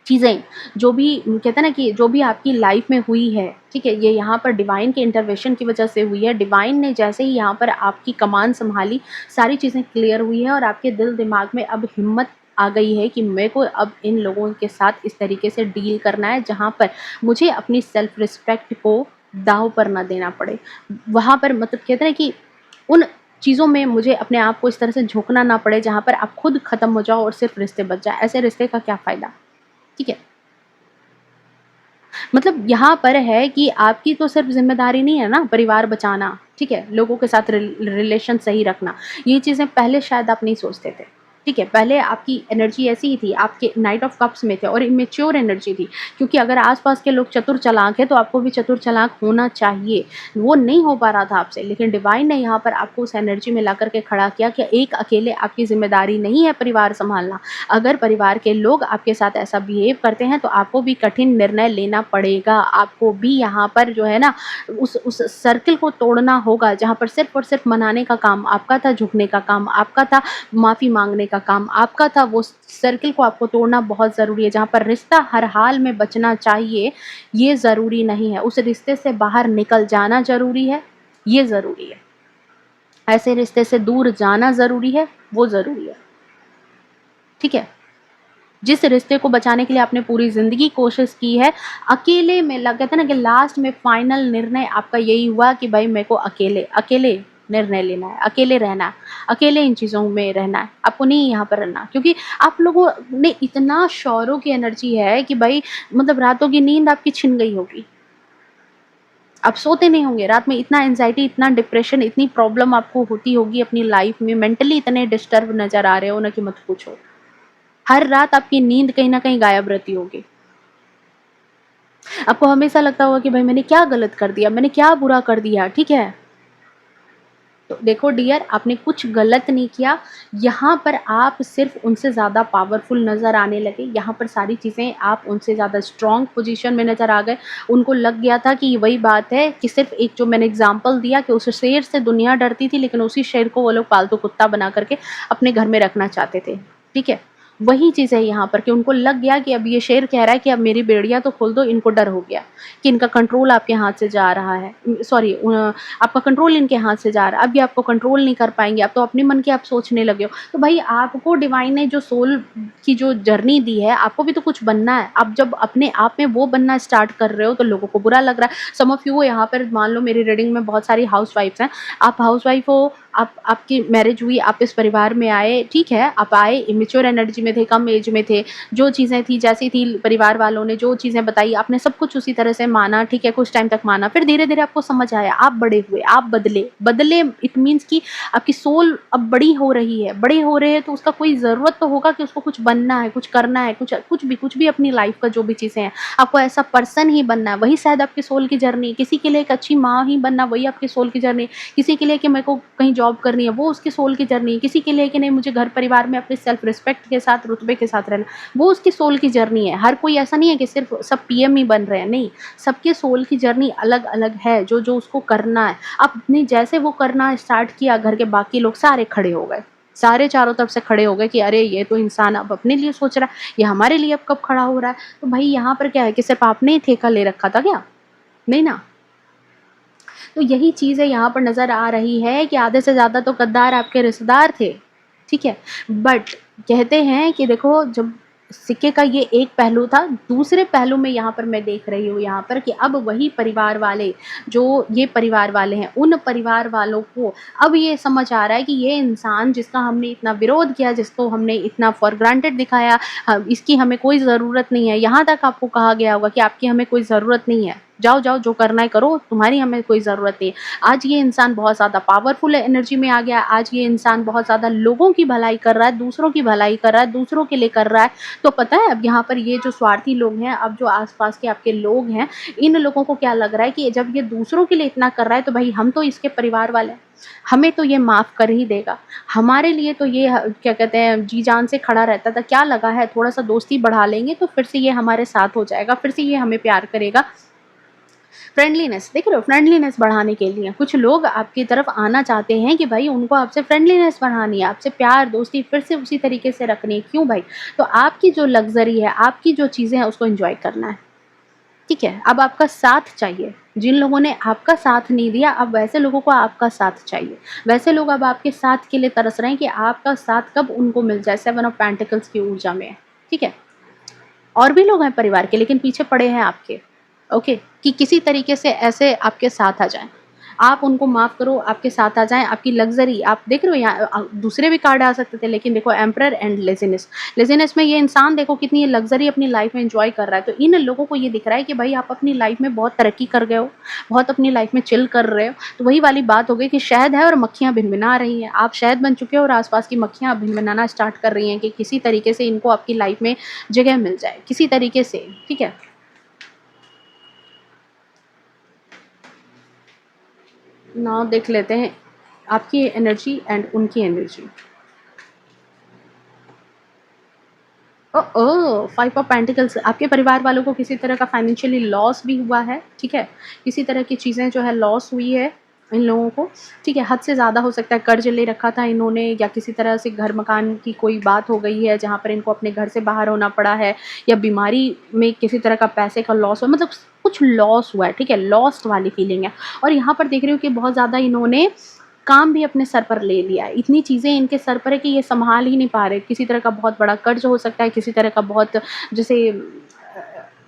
चीज़ें, जो भी कहते हैं ना कि जो भी आपकी लाइफ में हुई है, ठीक है? ये यहाँ पर डिवाइन के इंटरवेंशन की वजह से हुई है। डिवाइन ने जैसे ही यहाँ पर आपकी कमान सँभाली, सारी चीज़ें क्लियर हुई है और आपके दिल दिमाग में अब हिम्मत आ गई है कि मेरे को अब इन लोगों के साथ इस तरीके से डील करना है, जहाँ पर मुझे अपनी सेल्फ रिस्पेक्ट को दाँव पर ना देना पड़े। वहाँ पर मतलब कहते हैं ना कि उन चीज़ों में मुझे अपने आप को इस तरह से झोंकना ना पड़े, जहाँ पर आप खुद ख़त्म हो जाओ और सिर्फ़ रिश्ते बच जाएँ। ऐसे रिश्ते का क्या फ़ायदा? ठीक है? मतलब यहाँ पर है कि आपकी तो सिर्फ़ ज़िम्मेदारी नहीं है ना परिवार बचाना, ठीक है? लोगों के साथ रिलेशन सही रखना। ये चीज़ें पहले शायद आप नहीं सोचते थे, ठीक है? पहले आपकी एनर्जी ऐसी ही थी, आपके नाइट ऑफ़ कप्स में थे और इमैच्योर एनर्जी थी, क्योंकि अगर आस-पास के लोग चतुर चालाक हैं, तो आपको भी चतुर चालाक होना चाहिए। वो नहीं हो पा रहा था आपसे, लेकिन डिवाइन ने यहाँ पर आपको उस एनर्जी में ला कर के खड़ा किया कि एक अकेले आपकी ज़िम्मेदारी नहीं है परिवार सँभालना। अगर परिवार के लोग आपके साथ ऐसा बिहेव करते हैं, तो आपको भी कठिन निर्णय लेना पड़ेगा। आपको भी यहाँ पर जो है ना उस सर्किल को तोड़ना होगा, जहाँ पर सिर्फ़ और सिर्फ़ मनाने का काम आपका था, झुकने का काम आपका था, माफ़ी माँगने का काम आपका था। वो सर्किल को आपको तोड़ना बहुत ज़रूरी है। जहाँ पर रिश्ता हर हाल में बचना चाहिए, ये ज़रूरी नहीं है। उस रिश्ते से बाहर निकल जाना ज़रूरी है, ये ज़रूरी है। ऐसे रिश्ते से दूर जाना ज़रूरी है, वो ज़रूरी है। ठीक है? जिस रिश्ते को बचाने के लिए आपने पूरी ज़िंदगी कोशिश की है, अकेले में कहते हैं ना कि लास्ट में फाइनल निर्णय आपका यही हुआ कि भाई मेरे को अकेले अकेले निर्णय लेना है, अकेले रहना है, अकेले इन चीज़ों में रहना है, आपको नहीं यहाँ पर रहना। क्योंकि आप लोगों में इतना शौरों की एनर्जी है कि भाई मतलब रातों की नींद आपकी छिन गई होगी। आप सोते नहीं होंगे, रात में इतना एंग्ज़ायटी, इतना डिप्रेशन, इतनी प्रॉब्लम आपको होती होगी अपनी लाइफ़ में, मेंटली इतने डिस्टर्ब नज़र आ रहे हो ना कि मत पूछो। हर रात आपकी नींद कहीं न कहीं गायब रहती होगी। आपको हमेशा लगता होगा कि भाई मैंने क्या गलत कर दिया, मैंने क्या बुरा कर दिया, ठीक है? तो देखो डियर, आपने कुछ गलत नहीं किया, यहाँ पर आप सिर्फ़ उनसे ज़्यादा पावरफुल नज़र आने लगे, यहाँ पर सारी चीज़ें आप उनसे ज़्यादा स्ट्रॉन्ग पोज़ीशन में नज़र आ गए। उनको लग गया था कि वही बात है कि सिर्फ़ एक जो मैंने एग्ज़ाम्पल दिया कि उस शेर से दुनिया डरती थी, लेकिन उसी शेर को वो लोग पालतू कुत्ता बना कर के अपने घर में रखना चाहते थे, ठीक है? वही चीज़ है यहाँ पर कि उनको लग गया कि अब ये शेर कह रहा है कि अब मेरी बेड़ियाँ तो खोल दो, इनको डर हो गया कि इनका कंट्रोल आपके हाथ से जा रहा है। सॉरी आपका कंट्रोल इनके हाथ से जा रहा है, अब ये आपको कंट्रोल नहीं कर पाएँगे, अब तो अपने मन की आप सोचने लगे हो। तो भाई आपको डिवाइन ने जो सोल की जो जर्नी दी है, आपको भी तो कुछ बनना है। आप जब अपने आप में वो बनना स्टार्ट कर रहे हो, तो लोगों को बुरा लग रहा है। सम ऑफ यू यहाँ पर मान लो मेरी रीडिंग में बहुत सारी हाउसवाइफ्स हैं, आप हाउसवाइफ हो, आप आपकी मैरिज हुई, आप इस परिवार में आए, ठीक है, आप आए, इमेच्योर एनर्जी में थे, कम एज में थे, जो चीज़ें थी जैसी थी परिवार वालों ने जो चीज़ें बताई आपने सब कुछ उसी तरह से माना, ठीक है, कुछ टाइम तक माना, फिर धीरे-धीरे आपको समझ आया, आप बड़े हुए, आप बदले। बदले इट मीन्स कि आपकी सोल अब बड़ी हो रही है, बड़े हो रहे हैं तो उसका कोई ज़रूरत तो होगा कि उसको कुछ बनना है, कुछ करना है, कुछ भी अपनी लाइफ़ का जो भी चीज़ें हैं, आपको ऐसा पर्सन ही बनना है, वही शायद आपकी सोल की जर्नी। किसी के लिए एक अच्छी माँ ही बनना वही आपकी सोल की जर्नी, किसी के लिए कि मेरे को कहीं जॉब करनी है वो उसकी सोल की जर्नी, किसी के लिए कि नहीं मुझे घर परिवार में अपने सेल्फ रिस्पेक्ट के साथ, रुतबे के साथ रहना, वो उसकी सोल की जर्नी है। हर कोई ऐसा नहीं है कि सिर्फ सब पीएम ही बन रहे हैं, नहीं, सबके सोल की जर्नी अलग-अलग है, जो उसको करना है। अपने जैसे वो करना स्टार्ट किया, घर के बाकी लोग सारे खड़े हो गए। सारे चारों तरफ से खड़े हो गए कि अरे ये तो इंसान अब अपने लिए सोच रहा है, ये हमारे लिए अब कब खड़ा हो रहा है? तो भाई यहाँ पर क्या है कि सिर्फ आपने ही ठेका ले रखा था क्या? नहीं ना। तो यही चीज़ें यहाँ पर नज़र आ रही है कि आधे से ज़्यादा तो गद्दार आपके रिश्तेदार थे, ठीक है? बट कहते हैं कि देखो जब सिक्के का ये एक पहलू था, दूसरे पहलू में यहाँ पर मैं देख रही हूँ यहाँ पर कि अब वही परिवार वाले, जो ये परिवार वाले हैं, उन परिवार वालों को अब ये समझ आ रहा है कि ये इंसान जिसका हमने इतना विरोध किया, जिसको हमने इतना फॉर ग्रांटेड दिखाया, इसकी हमें कोई ज़रूरत नहीं है। यहाँ तक आपको कहा गया होगा कि आपकी हमें कोई ज़रूरत नहीं है। जाओ जो करना है करो, तुम्हारी हमें कोई ज़रूरत नहीं है। आज ये इंसान बहुत ज़्यादा पावरफुल एनर्जी में आ गया है, आज ये इंसान बहुत ज़्यादा लोगों की भलाई कर रहा है, दूसरों की भलाई कर रहा है, दूसरों के लिए कर रहा है। तो पता है अब यहाँ पर ये जो स्वार्थी लोग हैं, अब जो आस-पास के आपके लोग हैं, इन लोगों को क्या लग रहा है कि जब ये दूसरों के लिए इतना कर रहा है तो भई हम तो इसके परिवार वाले हैं, हमें तो ये माफ़ कर ही देगा। हमारे लिए तो ये क्या कहते हैं जी-जान से खड़ा रहता था, क्या लगा है थोड़ा-सा दोस्ती बढ़ा लेंगे तो फिर से ये हमारे साथ हो जाएगा, फिर से ये हमें प्यार करेगा। फ्रेंडलीनेस देख रहे हो, फ्रेंडलीनेस बढ़ाने के लिए कुछ लोग आपकी तरफ आना चाहते हैं कि भाई उनको आपसे फ्रेंडलीनेस बढ़ानी है, आपसे प्यार दोस्ती फिर से उसी तरीके से रखनी है। क्यों भाई? तो आपकी जो लग्ज़री है, आपकी जो चीज़ें हैं उसको एन्जॉय करना है, ठीक है? अब आपका साथ चाहिए। जिन लोगों ने आपका साथ नहीं दिया, अब वैसे लोगों को आपका साथ चाहिए। वैसे लोग अब आपके साथ के लिए तरस रहे हैं कि आपका साथ कब उनको मिल जाए। 7 ऑफ पेंटिकल्स की ऊर्जा में है, ठीक है? और भी लोग हैं परिवार के लेकिन पीछे पड़े हैं आपके, ओके, कि किसी तरीके से ऐसे आपके साथ आ जाएँ। आप उनको माफ़ करो, आपके साथ आ जाएँ, आपकी लग्ज़री आप देख रहे हो यहाँ दूसरे भी कार्ड आ सकते थे लेकिन देखो एम्परर एंड लेज़ीनेस। लेज़ीनेस में ये इंसान देखो कितनी ये लग्ज़री अपनी लाइफ़ में एन्जॉय कर रहा है। तो इन लोगों को ये दिख रहा है कि भाई आप अपनी लाइफ़ में बहुत तरक्की कर गए हो, बहुत अपनी लाइफ़ में चिल कर रहे हो। तो वही वाली बात हो गई कि शहद है और मक्खियाँ भिनभिना रही हैं। आप शहद बन चुके हो और आस-पास की मक्खियाँ भिनभिनाना स्टार्ट कर रही हैं कि किसी तरीके से इनको आपकी लाइफ़ में जगह मिल जाए, किसी तरीके से, ठीक है? नाउ देख लेते हैं आपकी एनर्जी एंड उनकी एनर्जी। ओह! 5 ऑफ पेंटिकल्स आपके परिवार वालों को किसी तरह का फाइनेंशियली लॉस भी हुआ है, ठीक है? किसी तरह की चीज़ें जो है लॉस हुई है इन लोगों को, ठीक है? हद से ज़्यादा हो सकता है कर्ज़ ले रखा था इन्होंने या किसी तरह से घर-मकान की कोई बात हो गई है जहाँ पर इनको अपने घर से बाहर होना पड़ा है या बीमारी में किसी तरह का पैसे का लॉस हुआ मतलब कुछ लॉस हुआ है, ठीक है? लॉस्ट वाली फीलिंग है और यहाँ पर देख रही हूँ कि बहुत ज़्यादा इन्होंने काम भी अपने सर पर ले लिया है। इतनी चीज़ें इनके सर पर है कि ये सँभाल ही नहीं पा रहे। किसी तरह का बहुत बड़ा कर्ज़ हो सकता है, किसी तरह का बहुत जैसे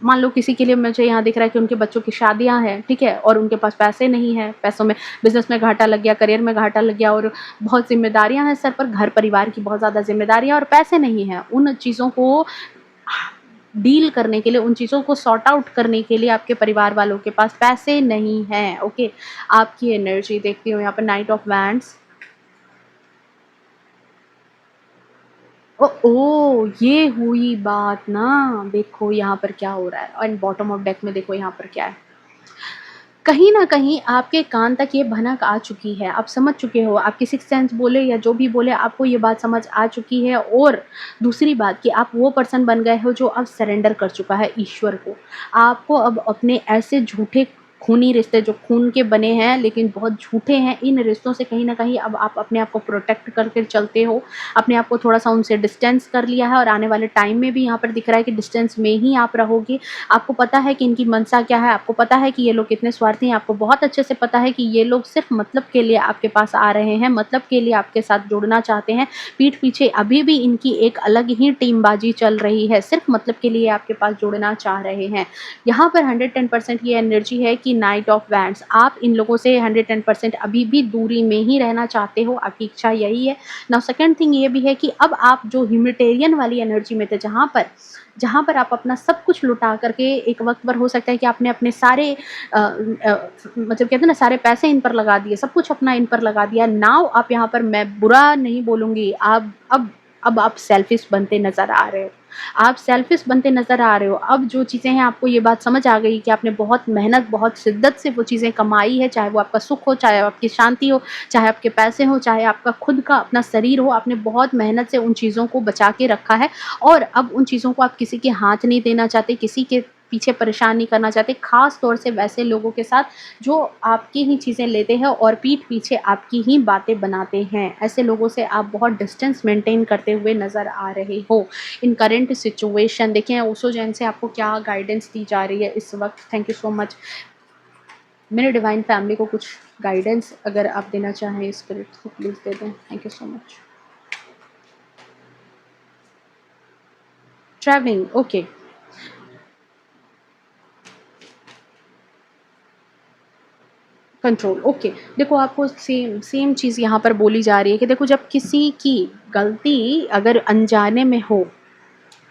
मान लो किसी के लिए मुझे यहाँ दिख रहा है कि उनके बच्चों की शादियाँ हैं, ठीक है? और उनके पास पैसे नहीं हैं, पैसों में बिज़नेस में घाटा लग गया, करियर में घाटा लग गया और बहुत ज़िम्मेदारियाँ हैं सर पर, घर-परिवार की बहुत ज़्यादा ज़िम्मेदारियाँ और पैसे नहीं हैं। उन चीज़ों को डील करने के लिए, उन चीज़ों को सॉर्ट आउट करने के लिए आपके परिवार वालों के पास पैसे नहीं हैं, ओके? आपकी एनर्जी देखती हूँ यहाँ पर नाइट ऑफ वैंड्स। ओह! ये हुई बात ना, देखो यहाँ पर क्या हो रहा है एंड बॉटम ऑफ डेक में देखो यहाँ पर क्या है। कहीं न कहीं आपके कान तक ये भनक आ चुकी है, आप समझ चुके हो, आपकी सिक्स्थ सेंस बोले या जो भी बोले आपको ये बात समझ आ चुकी है और दूसरी बात कि आप वो पर्सन बन गए हो जो अब सरेंडर कर चुका है ईश्वर को। आपको अब अपने ऐसे झूठे खूनी रिश्ते जो खून के बने हैं लेकिन बहुत झूठे हैं, इन रिश्तों से कहीं न कहीं अब आप अपने आप को प्रोटेक्ट करके चलते हो, अपने आप को थोड़ा-सा उनसे डिस्टेंस कर लिया है और आने वाले टाइम में भी यहाँ पर दिख रहा है कि डिस्टेंस में ही आप रहोगे। आपको पता है कि इनकी मंशा क्या है, आपको पता है कि ये लोग कितने स्वार्थी हैं, आपको बहुत अच्छे से पता है कि ये लोग सिर्फ़ मतलब के लिए आपके पास आ रहे हैं, मतलब के लिए आपके साथ जुड़ना चाहते हैं। पीठ पीछे अभी भी इनकी एक अलग ही टीमबाज़ी चल रही है, सिर्फ़ मतलब के लिए आपके पास जुड़ना चाह रहे हैं। यहाँ पर 110% ये एनर्जी है कि नाइट ऑफ वैंड्स, आप इन लोगों से 110% अभी भी दूरी में ही रहना चाहते हो, आपकी इच्छा यही है। नाउ सेकंड थिंग ये भी है कि अब आप जो ह्यूमैनिटेरियन वाली एनर्जी में थे, जहाँ पर आप अपना सब कुछ लुटा करके एक वक़्त पर हो सकता है कि आपने अपने सारे मतलब कहते हैं ना सारे पैसे इन पर लगा दिए, सब कुछ अपना इन पर लगा दिया। नाउ आप यहाँ पर, मैं बुरा नहीं बोलूँगी, आप अब आप सेल्फिश बनते नज़र आ रहे हो। आप सेल्फिश बनते नज़र आ रहे हो। अब जो चीज़ें हैं आपको ये बात समझ आ गई कि आपने बहुत मेहनत, बहुत शिद्दत से वो चीज़ें कमाई है, चाहे वो आपका सुख हो, चाहे आपकी शांति हो, चाहे आपके पैसे हों, चाहे आपका खुद का अपना शरीर हो, आपने बहुत मेहनत से उन चीज़ों को बचा के रखा है और अब उन चीज़ों को आप किसी के हाथ नहीं देना चाहते, किसी के पीछे परेशान नहीं करना चाहते, ख़ास तौर से वैसे लोगों के साथ जो आपकी ही चीज़ें लेते हैं और पीठ पीछे आपकी ही बातें बनाते हैं। ऐसे लोगों से आप बहुत डिस्टेंस मेंटेन करते हुए नज़र आ रहे हो। इन करंट सिचुएशन देखिए ओशो जैन से आपको क्या गाइडेंस दी जा रही है इस वक़्त। Thank you so much. मेरे डिवाइन फैमिली को कुछ गाइडेंस अगर आप देना चाहें स्पिरिट तो प्लीज़ दे दें। Thank you so much. Travelling, okay. Control, okay. देखो आपको सेम सेम चीज़ यहाँ पर बोली जा रही है कि देखो जब किसी की गलती अगर अनजाने में हो,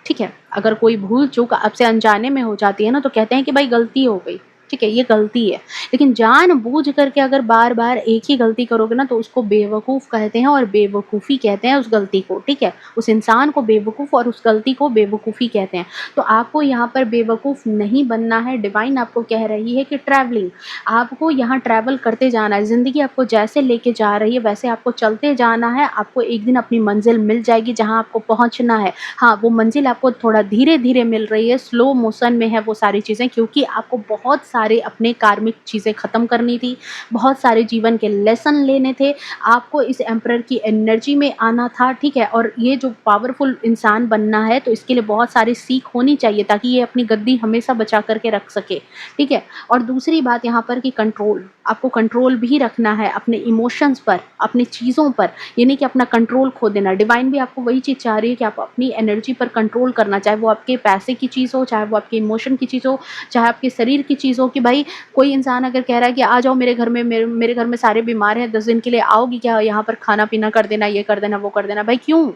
ठीक है? अगर कोई भूल-चूक आपसे अनजाने में हो जाती है ना, तो कहते हैं कि भाई गलती हो गई, ठीक है? ये गलती है। लेकिन जानबूझ करके अगर बार-बार एक ही गलती करोगे ना, तो उसको बेवकूफ़ कहते हैं और बेवकूफ़ी कहते हैं उस गलती को, ठीक है? उस इंसान को बेवकूफ़ और उस गलती को बेवकूफ़ी कहते हैं। तो आपको यहाँ पर बेवकूफ़ नहीं बनना है। डिवाइन आपको कह रही है कि ट्रैवलिंग, आपको यहाँ ट्रैवल करते जाना है। ज़िंदगी आपको जैसे लेके जा रही है, वैसे आपको चलते जाना है। आपको एक दिन अपनी मंज़िल मिल जाएगी, जहाँ आपको पहुँचना है। हाँ, वो मंज़िल आपको थोड़ा धीरे-धीरे मिल रही है, स्लो मोशन में है वो सारी चीज़ें, क्योंकि आपको बहुत सारे अपने कार्मिक चीज़ें ख़त्म करनी थी, बहुत सारे जीवन के लेसन लेने थे, आपको इस एम्परर की एनर्जी में आना था, ठीक है? और ये जो पावरफुल इंसान बनना है, तो इसके लिए बहुत सारी सीख होनी चाहिए ताकि ये अपनी गद्दी हमेशा बचा कर के रख सके, ठीक है? और दूसरी बात यहाँ पर कि कंट्रोल, आपको कंट्रोल भी रखना है अपने इमोशंस पर, अपनी चीज़ों पर, ये नहीं कि अपना कंट्रोल खो देना। डिवाइन भी आपको वही चीज़ चाह रही है कि आप अपनी एनर्जी पर कंट्रोल करना, चाहे वो आपके पैसे की चीज़ हो, चाहे वो आपके इमोशन की चीज़ हो, चाहे आपके शरीर की चीज़ हो। कि भाई कोई इंसान अगर कह रहा है कि आ जाओ मेरे घर में, मेरे घर में सारे बीमार हैं, 10 दिन के लिए आओगी क्या? यहाँ पर खाना-पीना कर देना, ये कर देना, वो कर देना। भाई क्यों?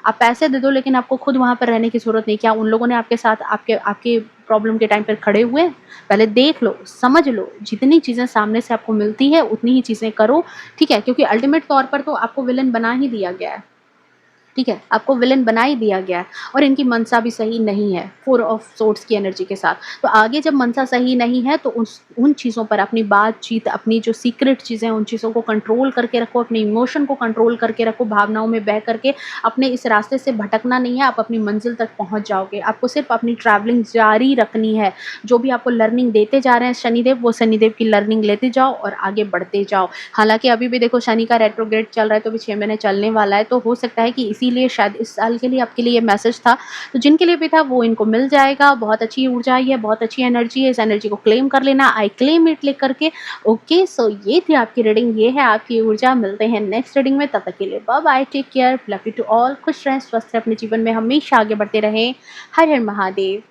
आप पैसे दे दो लेकिन आपको खुद वहाँ पर रहने की ज़रूरत नहीं। क्या उन लोगों ने आपके साथ आपके आपके प्रॉब्लम के टाइम पर खड़े हुए हैं? पहले देख लो, समझ लो, जितनी चीज़ें सामने से आपको मिलती है उतनी ही चीज़ें करो, ठीक है? क्योंकि अल्टीमेट तौर पर तो आपको विलेन बना ही दिया गया है। ठीक है, आपको विलेन बना ही दिया गया है और इनकी मनसा भी सही नहीं है, 4 ऑफ सोर्ड्स की एनर्जी के साथ। तो आगे जब मनसा सही नहीं है तो उन चीज़ों पर अपनी बातचीत, अपनी जो सीक्रेट चीज़ें हैं उन चीज़ों को कंट्रोल करके रखो, अपने इमोशन को कंट्रोल करके रखो, भावनाओं में बह करके अपने इस रास्ते से भटकना नहीं है, आप अपनी मंज़िल तक पहुँच जाओगे। आपको सिर्फ़ अपनी ट्रैवलिंग जारी रखनी है। जो भी आपको लर्निंग देते जा रहे हैं शनिदेव, वो शनिदेव की लर्निंग लेते जाओ और आगे बढ़ते जाओ। हालाँकि अभी भी देखो शनि का रेट्रोग्रेड चल रहा है, तो अभी 6 महीने चलने वाला है, तो हो सकता है कि इसीलिए शायद इस साल के लिए आपके लिए ये मैसेज था। तो जिनके लिए भी था वो इनको मिल जाएगा। बहुत अच्छी ऊर्जा आई है, बहुत अच्छी एनर्जी है, इस एनर्जी को क्लेम कर लेना, आई क्लेम इट लिख करके। ओके, सो ये थी आपकी रीडिंग, ये है आपकी ऊर्जा। मिलते हैं नेक्स्ट रीडिंग में, तब तक के लिए bye bye, take care, love you to all. खुश रहें, स्वस्थ रहें, अपने जीवन में हमेशा आगे बढ़ते रहें। हर हर महादेव।